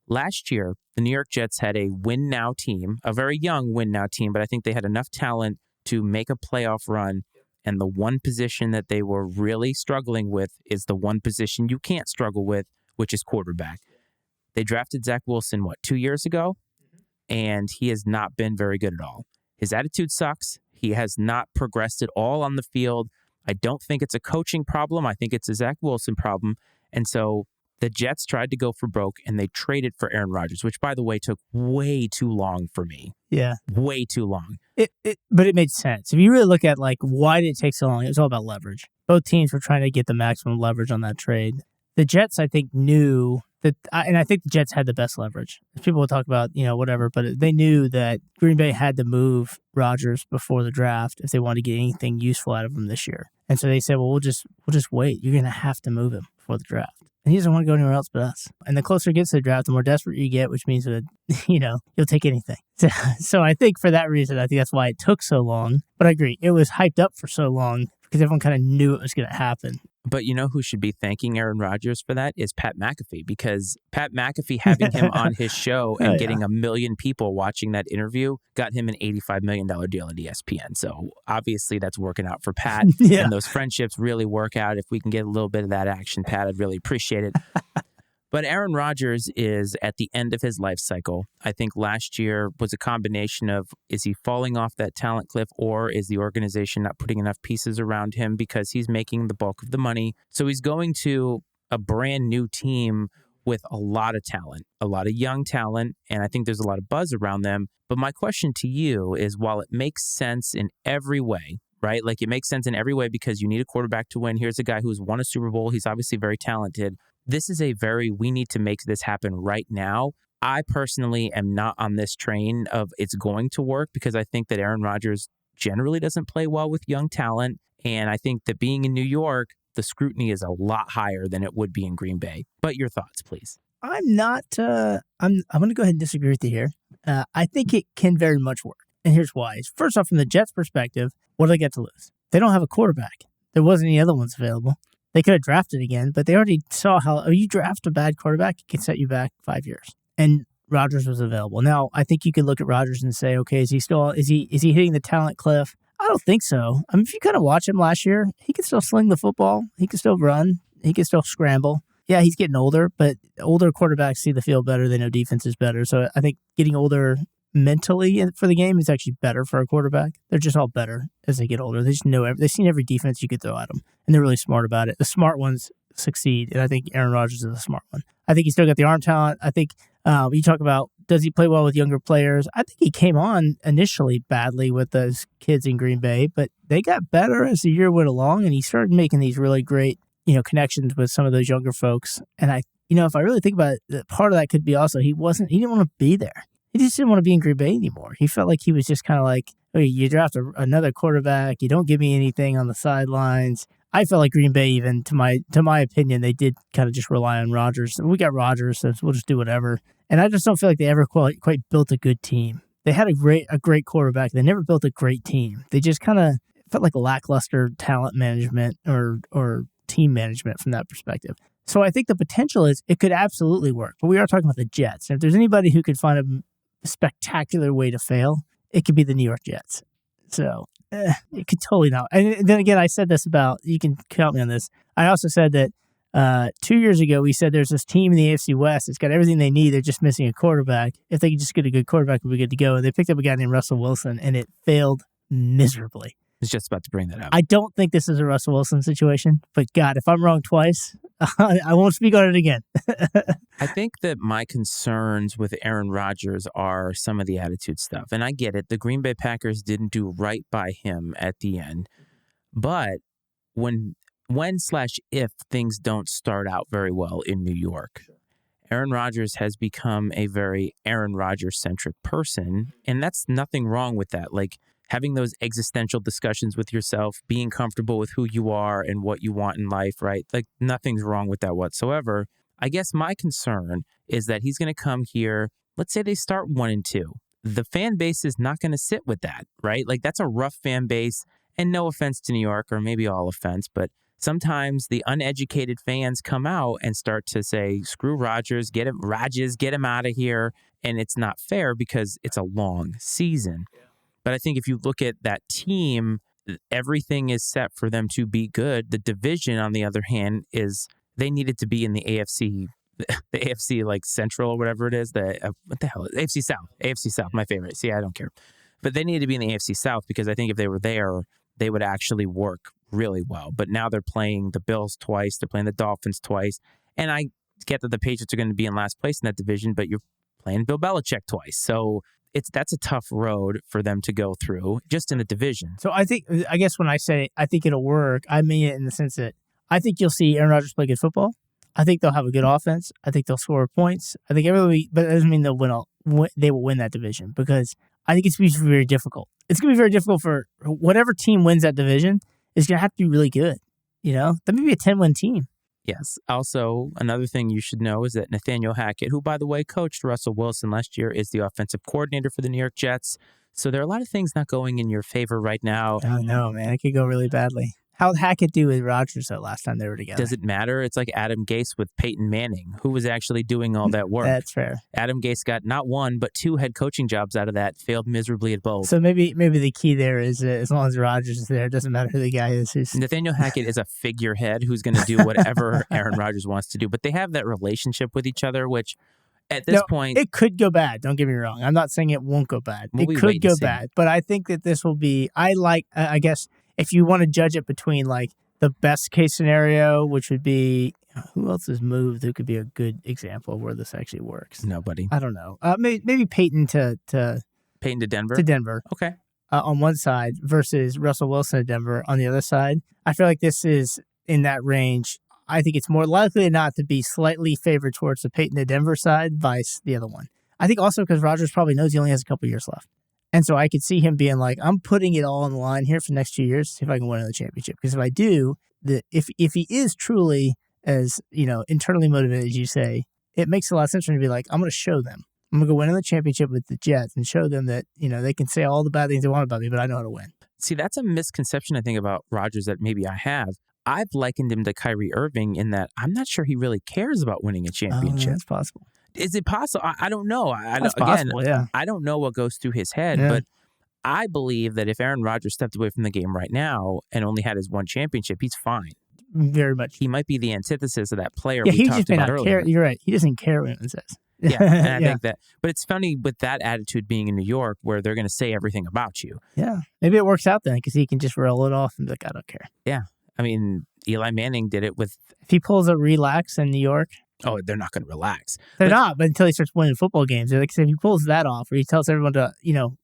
Last year, the New York Jets had a win-now team, a very young win-now team, but I think they had enough talent to make a playoff run. And the one position that they were really struggling with is the one position you can't struggle with, which is quarterback. They drafted Zach Wilson, 2 years ago? And he has not been very good at all. His attitude sucks. He has not progressed at all on the field. I don't think it's a coaching problem. I think it's a Zach Wilson problem. And so the Jets tried to go for broke, and they traded for Aaron Rodgers, which, by the way, took way too long for me. Yeah. Way too long. But it made sense. If you really look at, why did it take so long, it was all about leverage. Both teams were trying to get the maximum leverage on that trade. The Jets, I think, knew that, and I think the Jets had the best leverage. People will talk about, whatever, but they knew that Green Bay had to move Rodgers before the draft if they wanted to get anything useful out of him this year. And so they said, well, we'll just wait. You're going to have to move him before the draft. And he doesn't want to go anywhere else but us. And the closer it gets to the draft, the more desperate you get, which means that, you'll take anything. So I think for that reason, I think that's why it took so long. But I agree, it was hyped up for so long because everyone kind of knew it was going to happen. But you know who should be thanking Aaron Rodgers for that is Pat McAfee, because Pat McAfee having him on his show and getting 1 million people watching that interview got him an $85 million deal at ESPN. So obviously that's working out for Pat. And those friendships really work out. If we can get a little bit of that action, Pat, I'd really appreciate it. But Aaron Rodgers is at the end of his life cycle. I think last year was a combination of, is he falling off that talent cliff, or is the organization not putting enough pieces around him because he's making the bulk of the money? So he's going to a brand new team with a lot of talent, a lot of young talent, and I think there's a lot of buzz around them. But my question to you is, while it makes sense in every way, right? It makes sense in every way because you need a quarterback to win. Here's a guy who's won a Super Bowl. He's obviously very talented. This is we need to make this happen right now. I personally am not on this train of it's going to work because I think that Aaron Rodgers generally doesn't play well with young talent. And I think that being in New York, the scrutiny is a lot higher than it would be in Green Bay. But your thoughts, please. I'm not. I'm going to go ahead and disagree with you here. I think it can very much work, and here's why. First off, from the Jets' perspective, what do they get to lose? They don't have a quarterback. There wasn't any other ones available. They could have drafted again, but they already saw how you draft a bad quarterback, it can set you back 5 years. And Rodgers was available. Now, I think you could look at Rodgers and say, okay, is he hitting the talent cliff? I don't think so. I mean, if you kind of watch him last year, he can still sling the football. He can still run. He can still scramble. Yeah, he's getting older, but older quarterbacks see the field better. They know defense is better. So I think getting older mentally for the game is actually better for a quarterback. They're just all better as they get older. They just know they've seen every defense you could throw at them, and they're really smart about it. The smart ones succeed, and I think Aaron Rodgers is a smart one. I think he's still got the arm talent. I think you talk about, does he play well with younger players? I think he came on initially badly with those kids in Green Bay, but they got better as the year went along, and he started making these really great connections with some of those younger folks. And if I really think about it, part of that could be also he didn't want to be there. He just didn't want to be in Green Bay anymore. He felt like he was just kind of like, hey, you draft another quarterback, you don't give me anything on the sidelines. I felt like Green Bay, even to my opinion, they did kind of just rely on Rodgers. We got Rodgers, so we'll just do whatever. And I just don't feel like they ever quite built a good team. They had a great quarterback. They never built a great team. They just kind of felt like lackluster talent management or team management from that perspective. So I think the potential is it could absolutely work. But we are talking about the Jets. And if there's anybody who could find a spectacular way to fail, it could be the New York Jets. So it could totally not. And then again, I said this about, you can count me on this. I also said that 2 years ago, we said there's this team in the AFC West. It's got everything they need. They're just missing a quarterback. If they could just get a good quarterback, we'd be good to go. And they picked up a guy named Russell Wilson, and it failed miserably. I was just about to bring that up. I don't think this is a Russell Wilson situation, but God, if I'm wrong twice, I won't speak on it again. I think that my concerns with Aaron Rodgers are some of the attitude stuff. And I get it. The Green Bay Packers didn't do right by him at the end. But when/if things don't start out very well in New York, Aaron Rodgers has become a very Aaron Rodgers-centric person. And that's nothing wrong with that. Like, having those existential discussions with yourself, being comfortable with who you are and what you want in life, right? Like, nothing's wrong with that whatsoever. I guess my concern is that he's going to come here. Let's say they start 1-2. The fan base is not going to sit with that, right? Like, that's a rough fan base. And no offense to New York, or maybe all offense, but sometimes the uneducated fans come out and start to say, screw Rodgers, get him out of here. And it's not fair because it's a long season. But I think if you look at that team, everything is set for them to be good. The division, on the other hand, is they needed to be in the AFC, the AFC like Central or whatever it is. What the hell? AFC South. AFC South, my favorite. See, I don't care. But they needed to be in the AFC South because I think if they were there, they would actually work really well. But now they're playing the Bills twice. They're playing the Dolphins twice. And I get that the Patriots are going to be in last place in that division, but you're playing Bill Belichick twice. So that's a tough road for them to go through just in the division. So I guess when I say I think it'll work, I mean it in the sense that I think you'll see Aaron Rodgers play good football. I think they'll have a good offense. I think they'll score points. I think everybody, but that doesn't mean they'll they will win that division because I think it's going to be very difficult. It's going to be very difficult for whatever team wins that division is going to have to be really good. That may be a 10-win team. Yes. Also, another thing you should know is that Nathaniel Hackett, who, by the way, coached Russell Wilson last year, is the offensive coordinator for the New York Jets. So there are a lot of things not going in your favor right now. Oh, no, man. It could go really badly. How'd Hackett do with Rodgers though last time they were together? Does it matter? It's like Adam Gase with Peyton Manning, who was actually doing all that work. That's fair. Adam Gase got not one, but 2 head coaching jobs out of that, failed miserably at both. So maybe the key there is as long as Rodgers is there, it doesn't matter who the guy is. Nathaniel Hackett is a figurehead who's going to do whatever Aaron Rodgers wants to do. But they have that relationship with each other, which at this point... It could go bad. Don't get me wrong. I'm not saying it won't go bad. It could go bad. But I think that this will be... I guess, if you want to judge it between like the best case scenario, which would be who else has moved who could be a good example of where this actually works? Nobody. I don't know. Maybe Peyton to Denver. To Denver. Okay. On one side versus Russell Wilson at Denver on the other side. I feel like this is in that range. I think it's more likely than not to be slightly favored towards the Peyton to Denver side, vice the other one. I think also because Rodgers probably knows he only has a couple years left. And so I could see him being like, I'm putting it all on the line here for the next 2 years to see if I can win another championship. Because if I do, if he is truly as, internally motivated as you say, it makes a lot of sense for him to be like, I'm going to show them. I'm going to go win another championship with the Jets and show them that, they can say all the bad things they want about me, but I know how to win. See, that's a misconception, I think, about Rodgers that maybe I have. I've likened him to Kyrie Irving in that I'm not sure he really cares about winning a championship. That's possible. Is it possible? I don't know. That's possible, yeah. I don't know what goes through his head, but I believe that if Aaron Rodgers stepped away from the game right now and only had his one championship, he's fine. Very much. He might be the antithesis of that player we talked just may about not earlier. Care. You're right. He doesn't care what anyone says. Yeah, and I think that. But it's funny with that attitude being in New York where they're going to say everything about you. Yeah. Maybe it works out then because he can just roll it off and be like, I don't care. Yeah. I mean, Eli Manning did it with... If he pulls a relax in New York... Oh, they're not going to relax. They're not, but until he starts winning football games. Like I said, if he pulls that off, or he tells everyone to,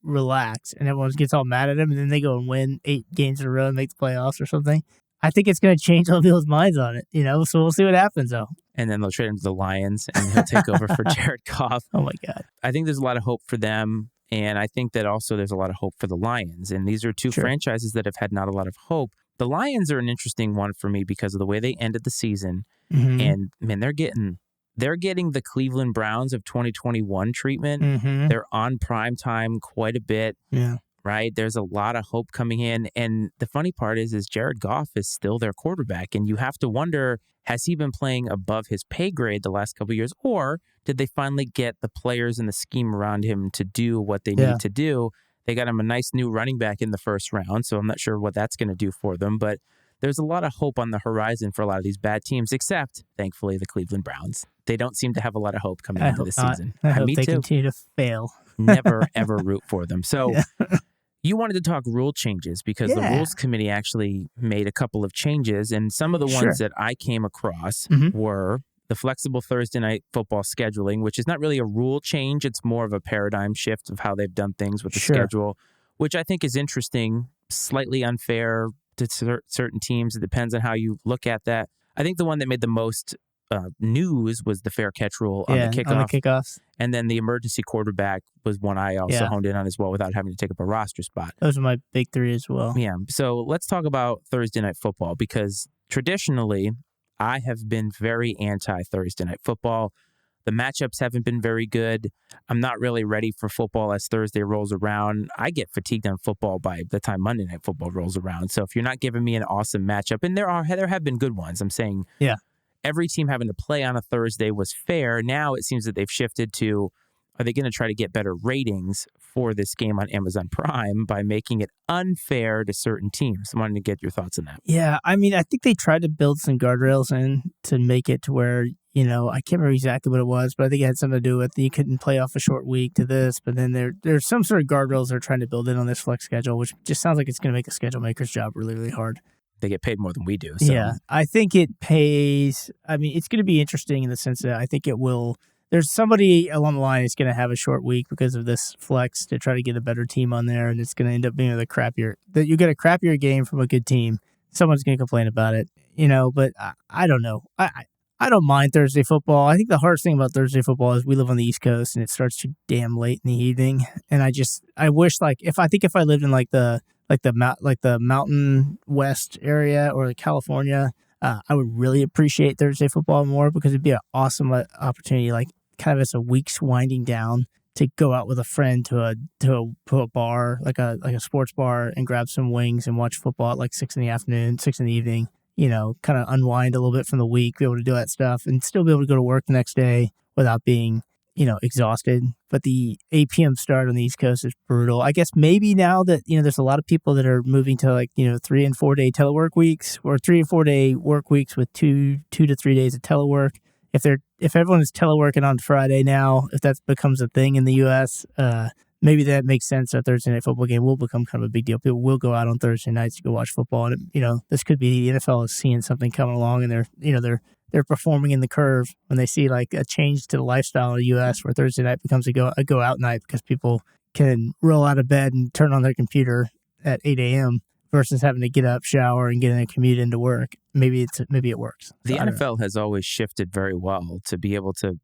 relax, and everyone gets all mad at him, and then they go and win 8 games in a row and make the playoffs or something, I think it's going to change all people's minds on it, So we'll see what happens, though. And then they'll trade him to the Lions, and he'll take over for Jared Goff. Oh, my God. I think there's a lot of hope for them, and I think that also there's a lot of hope for the Lions. And these are two franchises that have had not a lot of hope. The Lions are an interesting one for me because of the way they ended the season. Mm-hmm. And, man, they're getting the Cleveland Browns of 2021 treatment. Mm-hmm. They're on prime time quite a bit. Yeah. Right? There's a lot of hope coming in. And the funny part is Jared Goff is still their quarterback. And you have to wonder, has he been playing above his pay grade the last couple of years? Or did they finally get the players and the scheme around him to do what they need to do? They got him a nice new running back in the first round. So I'm not sure what that's going to do for them. But there's a lot of hope on the horizon for a lot of these bad teams, except, thankfully, the Cleveland Browns. They don't seem to have a lot of hope coming into this season. I hope me they too. Continue to fail. Never, ever root for them. So you wanted to talk rule changes because the Rules Committee actually made a couple of changes. And some of the ones that I came across were the flexible Thursday night football scheduling, which is not really a rule change. It's more of a paradigm shift of how they've done things with the schedule, which I think is interesting, slightly unfair to certain teams. It depends on how you look at that. I think the one that made the most news was the fair catch rule on the kickoffs. And then the emergency quarterback was one I also honed in on as well without having to take up a roster spot. Those are my big 3 as well. Yeah. So let's talk about Thursday night football because traditionally I have been very anti-Thursday night football. The matchups haven't been very good. I'm not really ready for football as Thursday rolls around. I get fatigued on football by the time Monday Night Football rolls around. So if you're not giving me an awesome matchup, and there have been good ones, I'm saying every team having to play on a Thursday was fair. Now it seems that they've shifted to, are they going to try to get better ratings for this game on Amazon Prime by making it unfair to certain teams? I wanted to get your thoughts on that. Yeah, I mean, I think they tried to build some guardrails in to make it to where, I can't remember exactly what it was, but I think it had something to do with you couldn't play off a short week to this, but then there's some sort of guardrails they're trying to build in on this flex schedule, which just sounds like it's going to make a schedule maker's job really, really hard. They get paid more than we do. So. Yeah, I think it pays. I mean, it's going to be interesting in the sense that I think it will. There's somebody along the line that's going to have a short week because of this flex to try to get a better team on there, and it's going to end up being the crappier. That you get a crappier game from a good team. Someone's going to complain about it, But I don't know. I don't mind Thursday football. I think the hardest thing about Thursday football is we live on the East Coast and it starts too damn late in the evening. And I wish if I lived in the Mountain West area or California, I would really appreciate Thursday football more because it'd be an awesome opportunity, kind of as a week's winding down, to go out with a friend to a bar, like a sports bar, and grab some wings and watch football at 6 in the afternoon, 6 in the evening. Kind of unwind a little bit from the week, be able to do that stuff, and still be able to go to work the next day without being, exhausted. But the 8 p.m. start on the East Coast is brutal. I guess maybe now that, there's a lot of people that are moving to 3 and 4 day telework weeks or 3 and 4 day work weeks with 2 to 3 days of telework. If everyone is teleworking on Friday now, if that becomes a thing in the U.S., maybe that makes sense. A Thursday night football game will become kind of a big deal. People will go out on Thursday nights to go watch football, and this could be the NFL is seeing something coming along, and they're performing in the curve when they see a change to the lifestyle in the U.S. where Thursday night becomes a go out night because people can roll out of bed and turn on their computer at 8 a.m. versus having to get up, shower, and get in a commute into work. Maybe it works. The So, NFL has always shifted very well to be able to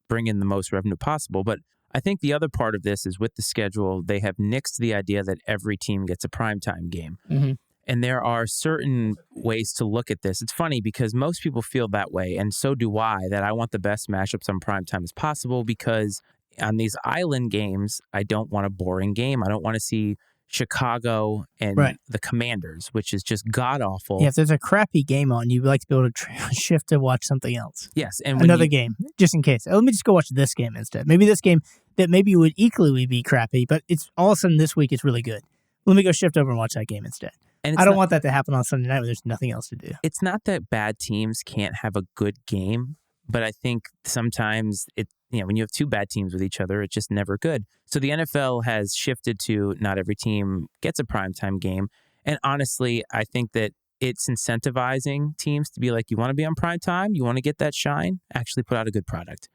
bring in the most revenue possible. But I think the other part of this is with the schedule, they have nixed the idea that every team gets a primetime game. Mm-hmm. And there are certain ways to look at this. It's funny because most people feel that way, and so do I, that I want the best matchups on primetime as possible because on these island games, I don't want a boring game. I don't want to see Chicago and the Commanders, which is just god-awful. Yeah, if there's a crappy game on, you'd like to be able to shift to watch something else. Yes. And another game, just in case. Let me just go watch this game instead. Maybe this game that maybe would equally be crappy, but it's all of a sudden this week it's really good. Let me go shift over and watch that game instead. And I don't want that to happen on Sunday night when there's nothing else to do. It's not that bad teams can't have a good game, but I think sometimes when you have two bad teams with each other, it's just never good. So the NFL has shifted to not every team gets a primetime game. And honestly, I think that it's incentivizing teams to be like, you want to be on primetime? You want to get that shine? Actually put out a good product,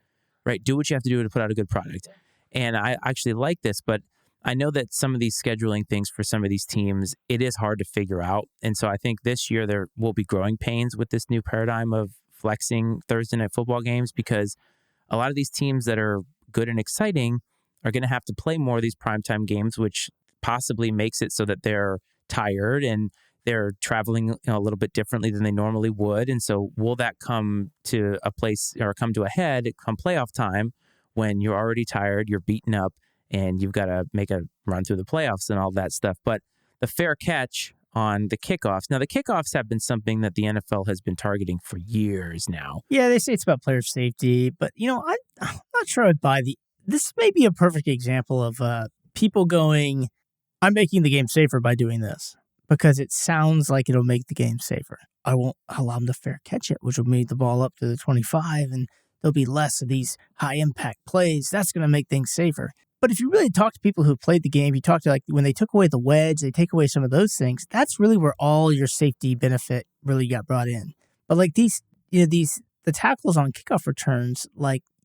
right? Do what you have to do to put out a good product. And I actually like this, but I know that some of these scheduling things for some of these teams, it is hard to figure out. And so I think this year there will be growing pains with this new paradigm of flexing Thursday night football games because a lot of these teams that are good and exciting are going to have to play more of these primetime games, which possibly makes it so that they're tired and they're traveling a little bit differently than they normally would. And so will that come to a place or come to a head come playoff time when you're already tired, you're beaten up, and you've got to make a run through the playoffs and all that stuff. But the fair catch on the kickoffs. Now, the kickoffs have been something that the NFL has been targeting for years now. Yeah, they say it's about player safety, but, I'm not sure I'd buy this may be a perfect example of people going, I'm making the game safer by doing this because it sounds like it'll make the game safer. I won't allow them to fair catch it, which will move the ball up to the 25, and there'll be less of these high-impact plays. That's going to make things safer. But if you really talk to people who played the game, you talk to when they took away the wedge, they take away some of those things. That's really where all your safety benefit really got brought in. But the tackles on kickoff returns,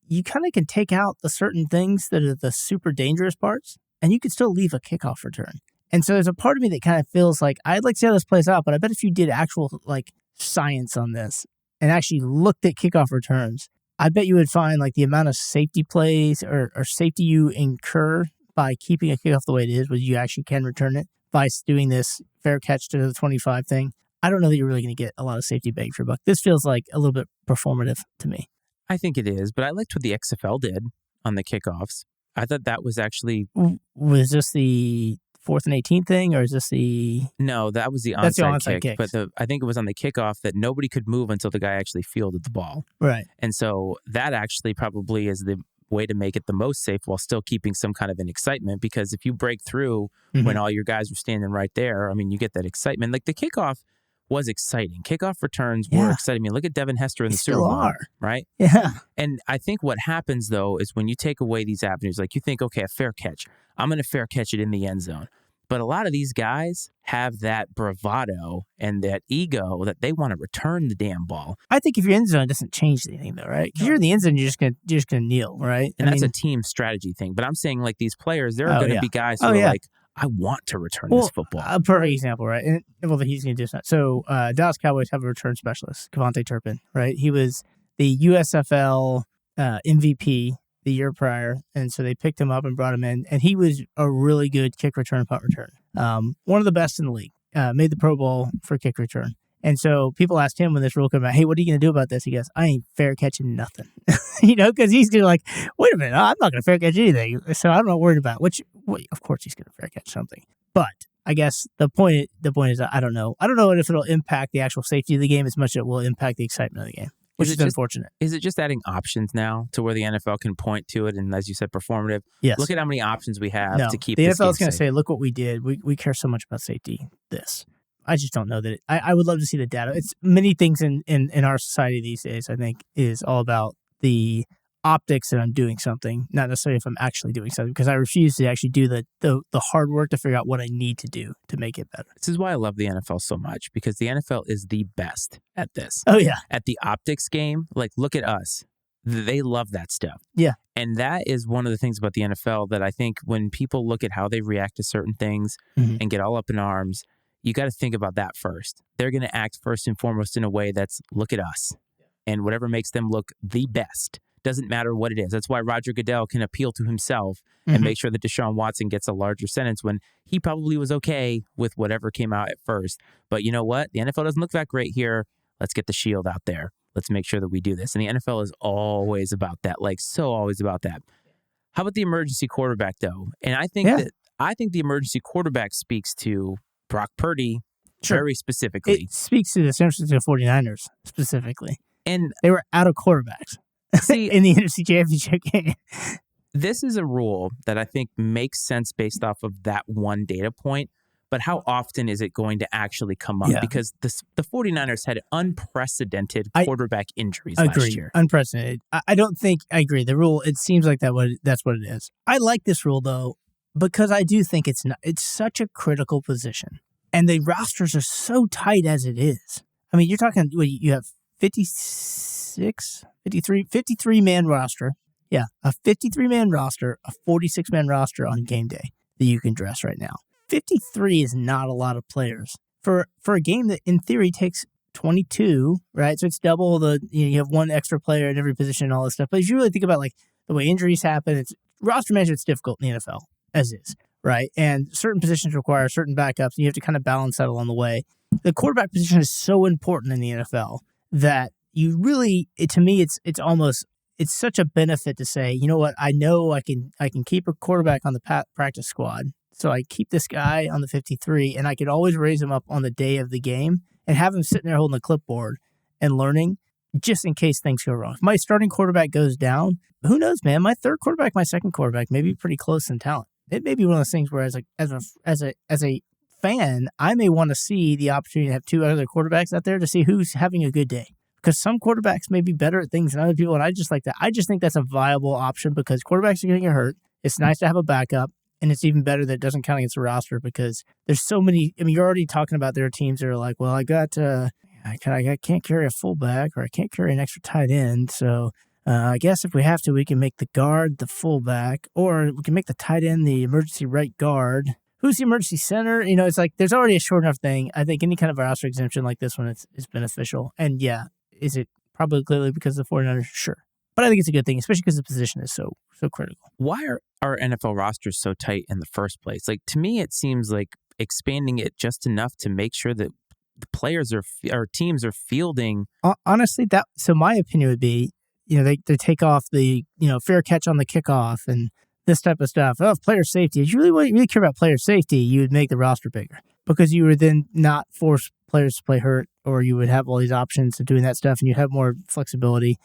you kind of can take out the certain things that are the super dangerous parts, and you could still leave a kickoff return. And so there's a part of me that kind of feels like I'd like to see how this plays out, but I bet if you did actual science on this and actually looked at kickoff returns, I bet you would find the amount of safety plays or safety you incur by keeping a kickoff the way it is, where you actually can return it, by doing this fair catch to the 25 thing. I don't know that you're really going to get a lot of safety bang for buck. This feels like a little bit performative to me. I think it is, but I liked what the XFL did on the kickoffs. I thought that was actually... Was this the 4th and 18 thing, or is this the... No, that was the onside kick. But I think it was on the kickoff that nobody could move until the guy actually fielded the ball. Right. And so that actually probably is the way to make it the most safe while still keeping some kind of an excitement, because if you break through when all your guys are standing right there, you get that excitement. The kickoff was exciting. Kickoff returns were exciting. Look at Devin Hester in the Super Bowl, right? Yeah. And I think what happens, though, is when you take away these avenues, you think, okay, a fair catch. I'm going to fair catch it in the end zone. But a lot of these guys have that bravado and that ego that they want to return the damn ball. I think if your end zone doesn't change anything, though, right? Because you're in the end zone, you're just gonna kneel, right? And that's a team strategy thing. But I'm saying these players, there are going to be guys who are I want to return this football. A perfect example, right? And he's going to do that. So Dallas Cowboys have a return specialist, Kevontae Turpin, right? He was the USFL MVP the year prior, and so they picked him up and brought him in, and he was a really good kick return, punt return. One of the best in the league. Made the Pro Bowl for kick return. And so people asked him when this rule came out, hey, what are you going to do about this? He goes, I ain't fair catching nothing. Because he's going to wait a minute, I'm not going to fair catch anything. So I'm not worried about it, which of course he's going to fair catch something. But I guess the point is, I don't know. I don't know if it'll impact the actual safety of the game as much as it will impact the excitement of the game, which is unfortunate. Is it just adding options now to where the NFL can point to it and, as you said, performative? Yes. Look at how many options we have to keep the this NFL is going to safe. say, look what we did. We care so much about safety. I just don't know that I would love to see the data. It's many things in our society these days, I think, is all about the optics that I'm doing something, not necessarily if I'm actually doing something, because I refuse to actually do the hard work to figure out what I need to do to make it better. This is why I love the NFL so much, because the NFL is the best at this. Oh, yeah. At the optics game, look at us. They love that stuff. Yeah. And that is one of the things about the NFL that I think when people look at how they react to certain things and get all up in arms, you got to think about that first. They're going to act first and foremost in a way that's look at us and whatever makes them look the best. Doesn't matter what it is. That's why Roger Goodell can appeal to himself and make sure that Deshaun Watson gets a larger sentence when he probably was okay with whatever came out at first. But you know what? The NFL doesn't look that great here. Let's get the shield out there. Let's make sure that we do this. And the NFL is always about that, like so always about that. How about the emergency quarterback, though? And I think the emergency quarterback speaks to Brock Purdy very specifically. It speaks to the San Francisco 49ers specifically. And they were out of quarterbacks in the NFC Championship game. This is a rule that I think makes sense based off of that one data point. But how often is it going to actually come up? Because the 49ers had unprecedented quarterback injuries last year. Unprecedented. I don't think I agree. The rule, it seems like that's what it is. I like this rule, though, because I do think it's such a critical position. And the rosters are so tight as it is. I mean, you're talking, you have 53-man roster. Yeah, a 53-man roster, a 46-man roster on game day that you can dress right now. 53 is not a lot of players for a game that in theory takes 22, right? So it's double you have one extra player in every position and all this stuff. But if you really think about like the way injuries happen, it's roster management's difficult in the NFL as is, right? And certain positions require certain backups, and you have to kind of balance that along the way. The quarterback position is so important in the NFL that you really, to me, it's such a benefit to say, you know what, I know I can keep a quarterback on the practice squad. So I keep this guy on the 53, and I could always raise him up on the day of the game and have him sitting there holding the clipboard and learning just in case things go wrong. If my starting quarterback goes down, who knows, man? My third quarterback, my second quarterback may be pretty close in talent. It may be one of those things where as a fan, I may want to see the opportunity to have two other quarterbacks out there to see who's having a good day. Because some quarterbacks may be better at things than other people, and I just like that. I just think that's a viable option because quarterbacks are going to get hurt. It's nice to have a backup. And it's even better that it doesn't count against the roster because there's so many. I mean, you're already talking about there are teams that are like, well, I can't carry a fullback or I can't carry an extra tight end. So I guess if we have to, we can make the guard the fullback, or we can make the tight end the emergency right guard. Who's the emergency center? You know, it's like there's already a short enough thing. I think any kind of roster exemption like this one is beneficial. And yeah, is it probably clearly because of the 49ers? Sure. But I think it's a good thing, especially because the position is so critical. Why are our NFL rosters so tight in the first place? Like, to me, it seems like expanding it just enough to make sure that the players or teams are fielding. Honestly, so my opinion would be, they take off the, fair catch on the kickoff and this type of stuff. Oh, player safety. If you really care about player safety, you would make the roster bigger because you would then not force players to play hurt, or you would have all these options of doing that stuff and you'd have more flexibility.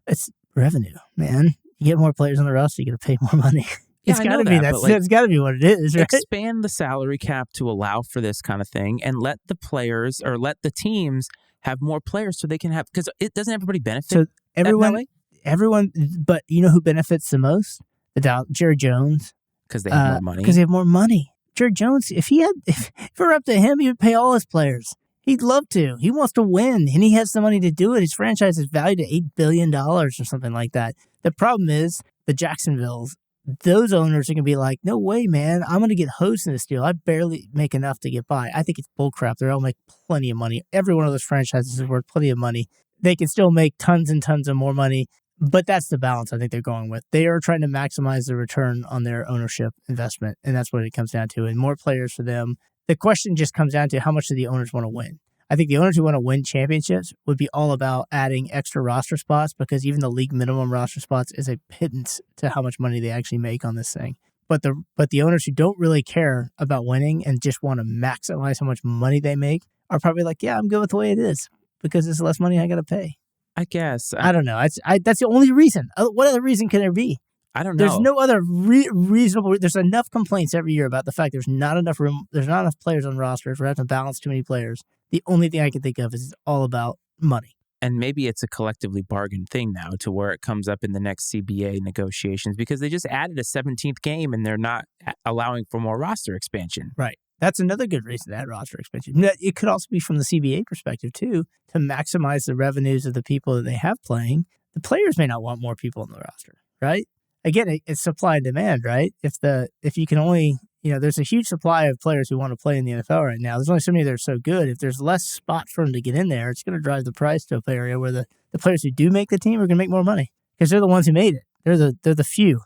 It's revenue, man. You get more players on the roster, you got to pay more money. It's got to be that. It's got to be what it is, right? Expand the salary cap to allow for this kind of thing, and let the players or let the teams have more players so they can have, because it doesn't everybody benefit. So everyone, but you know who benefits the most? Jerry Jones, because they have more money. Because they have more money. Jerry Jones, if it were up to him, he would pay all his players. He'd love to. He wants to win, and he has the money to do it. His franchise is valued at $8 billion or something like that. The problem is the Jacksonvilles, those owners are going to be like, no way, man. I'm going to get hosed in this deal. I barely make enough to get by. I think it's bullcrap. They'll all make plenty of money. Every one of those franchises is worth plenty of money. They can still make tons and tons of more money, but that's the balance I think they're going with. They are trying to maximize the return on their ownership investment, and that's what it comes down to. And more players for them. The question just comes down to how much do the owners want to win. I think the owners who want to win championships would be all about adding extra roster spots, because even the league minimum roster spots is a pittance to how much money they actually make on this thing. But the owners who don't really care about winning and just want to maximize how much money they make are probably like, yeah, I'm good with the way it is because it's less money I got to pay. I guess. I don't know. That's the only reason. What other reason can there be? I don't know. There's no other reasonable. There's enough complaints every year about the fact there's not enough room. There's not enough players on rosters. We're having to balance too many players. The only thing I can think of is it's all about money. And maybe it's a collectively bargained thing now to where it comes up in the next CBA negotiations, because they just added a 17th game and they're not allowing for more roster expansion. Right. That's another good reason to add roster expansion. It could also be from the CBA perspective, too, to maximize the revenues of the people that they have playing. The players may not want more people on the roster, right? Again, it's supply and demand, right? If you can only there's a huge supply of players who want to play in the NFL right now. There's only so many that are so good. If there's less spot for them to get in there, it's going to drive the price to a area where the players who do make the team are going to make more money because they're the ones who made it. They're the few.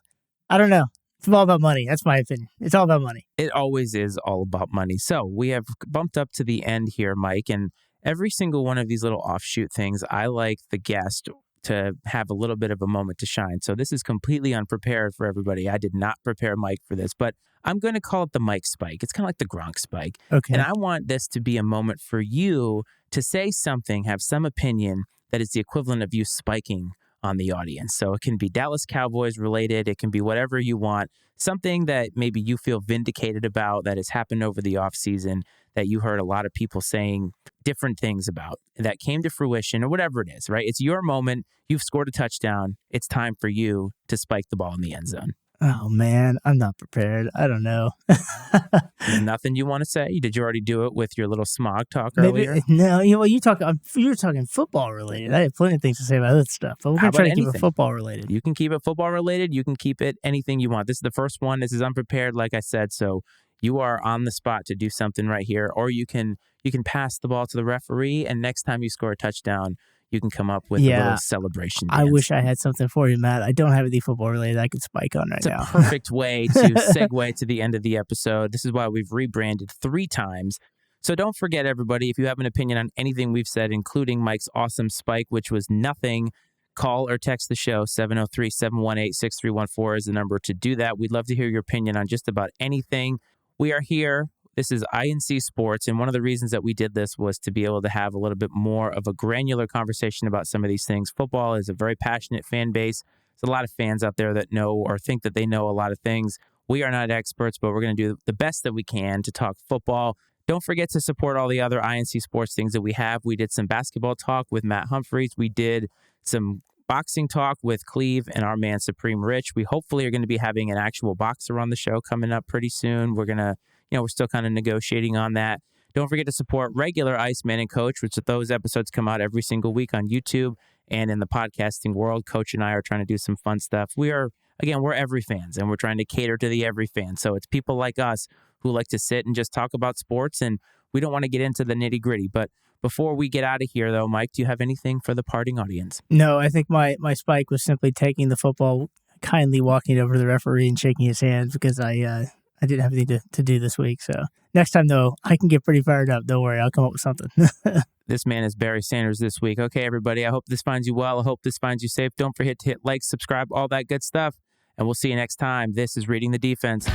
I don't know. It's all about money. That's my opinion. It's all about money. It always is all about money. So we have bumped up to the end here, Mike, and every single one of these little offshoot things, I like the guest to have a little bit of a moment to shine. So this is completely unprepared for everybody. I did not prepare Mike for this, but I'm going to call it the Mike spike. It's kind of like the Gronk spike. Okay. And I want this to be a moment for you to say something, have some opinion that is the equivalent of you spiking on the audience. So it can be Dallas Cowboys related. It can be whatever you want. Something that maybe you feel vindicated about that has happened over the offseason that you heard a lot of people saying different things about that came to fruition or whatever it is, right? It's your moment. You've scored a touchdown. It's time for you to spike the ball in the end zone. Oh, man, I'm not prepared. I don't know. Nothing you want to say? Did you already do it with your little smog talk earlier? No, you're talking football related. I have plenty of things to say about other stuff, but we're going to try to keep it football related. You can keep it football related. You can keep it anything you want. This is the first one. This is unprepared, like I said, so you are on the spot to do something right here, or you can pass the ball to the referee, and next time you score a touchdown, you can come up with a little celebration dance. I wish I had something for you, Matt. I don't have any football related I could spike on right now. It's a perfect way to segue to the end of the episode. This is why we've rebranded 3 times. So don't forget, everybody, if you have an opinion on anything we've said, including Mike's awesome spike, which was nothing, call or text the show. 703-718-6314 is the number to do that. We'd love to hear your opinion on just about anything. We are here. This is I&C Sports, and one of the reasons that we did this was to be able to have a little bit more of a granular conversation about some of these things. Football is a very passionate fan base. There's a lot of fans out there that know or think that they know a lot of things. We are not experts, but we're going to do the best that we can to talk football. Don't forget to support all the other I&C Sports things that we have. We did some basketball talk with Matt Humphreys. We did some boxing talk with Cleve and our man Supreme Rich. We hopefully are going to be having an actual boxer on the show coming up pretty soon. We're still kind of negotiating on that. Don't forget to support regular Iceman and Coach, which those episodes come out every single week on YouTube and in the podcasting world. Coach and I are trying to do some fun stuff. We're every fans, and we're trying to cater to the every fan. So it's people like us who like to sit and just talk about sports, and we don't want to get into the nitty gritty. But before we get out of here, though, Mike, do you have anything for the parting audience? No, I think my spike was simply taking the football, kindly walking over to the referee and shaking his hand because I didn't have anything to do this week. So next time, though, I can get pretty fired up. Don't worry. I'll come up with something. This man is Barry Sanders this week. Okay, everybody, I hope this finds you well. I hope this finds you safe. Don't forget to hit like, subscribe, all that good stuff. And we'll see you next time. This is Reading the Defense.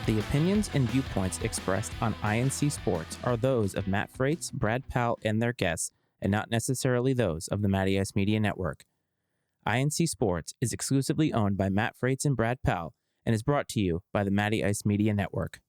The opinions and viewpoints expressed on I&C Sports are those of Matt Freites, Brad Powell, and their guests, and not necessarily those of the Matty Ice Media Network. I&C Sports is exclusively owned by Matt Freites and Brad Powell and is brought to you by the Matty Ice Media Network.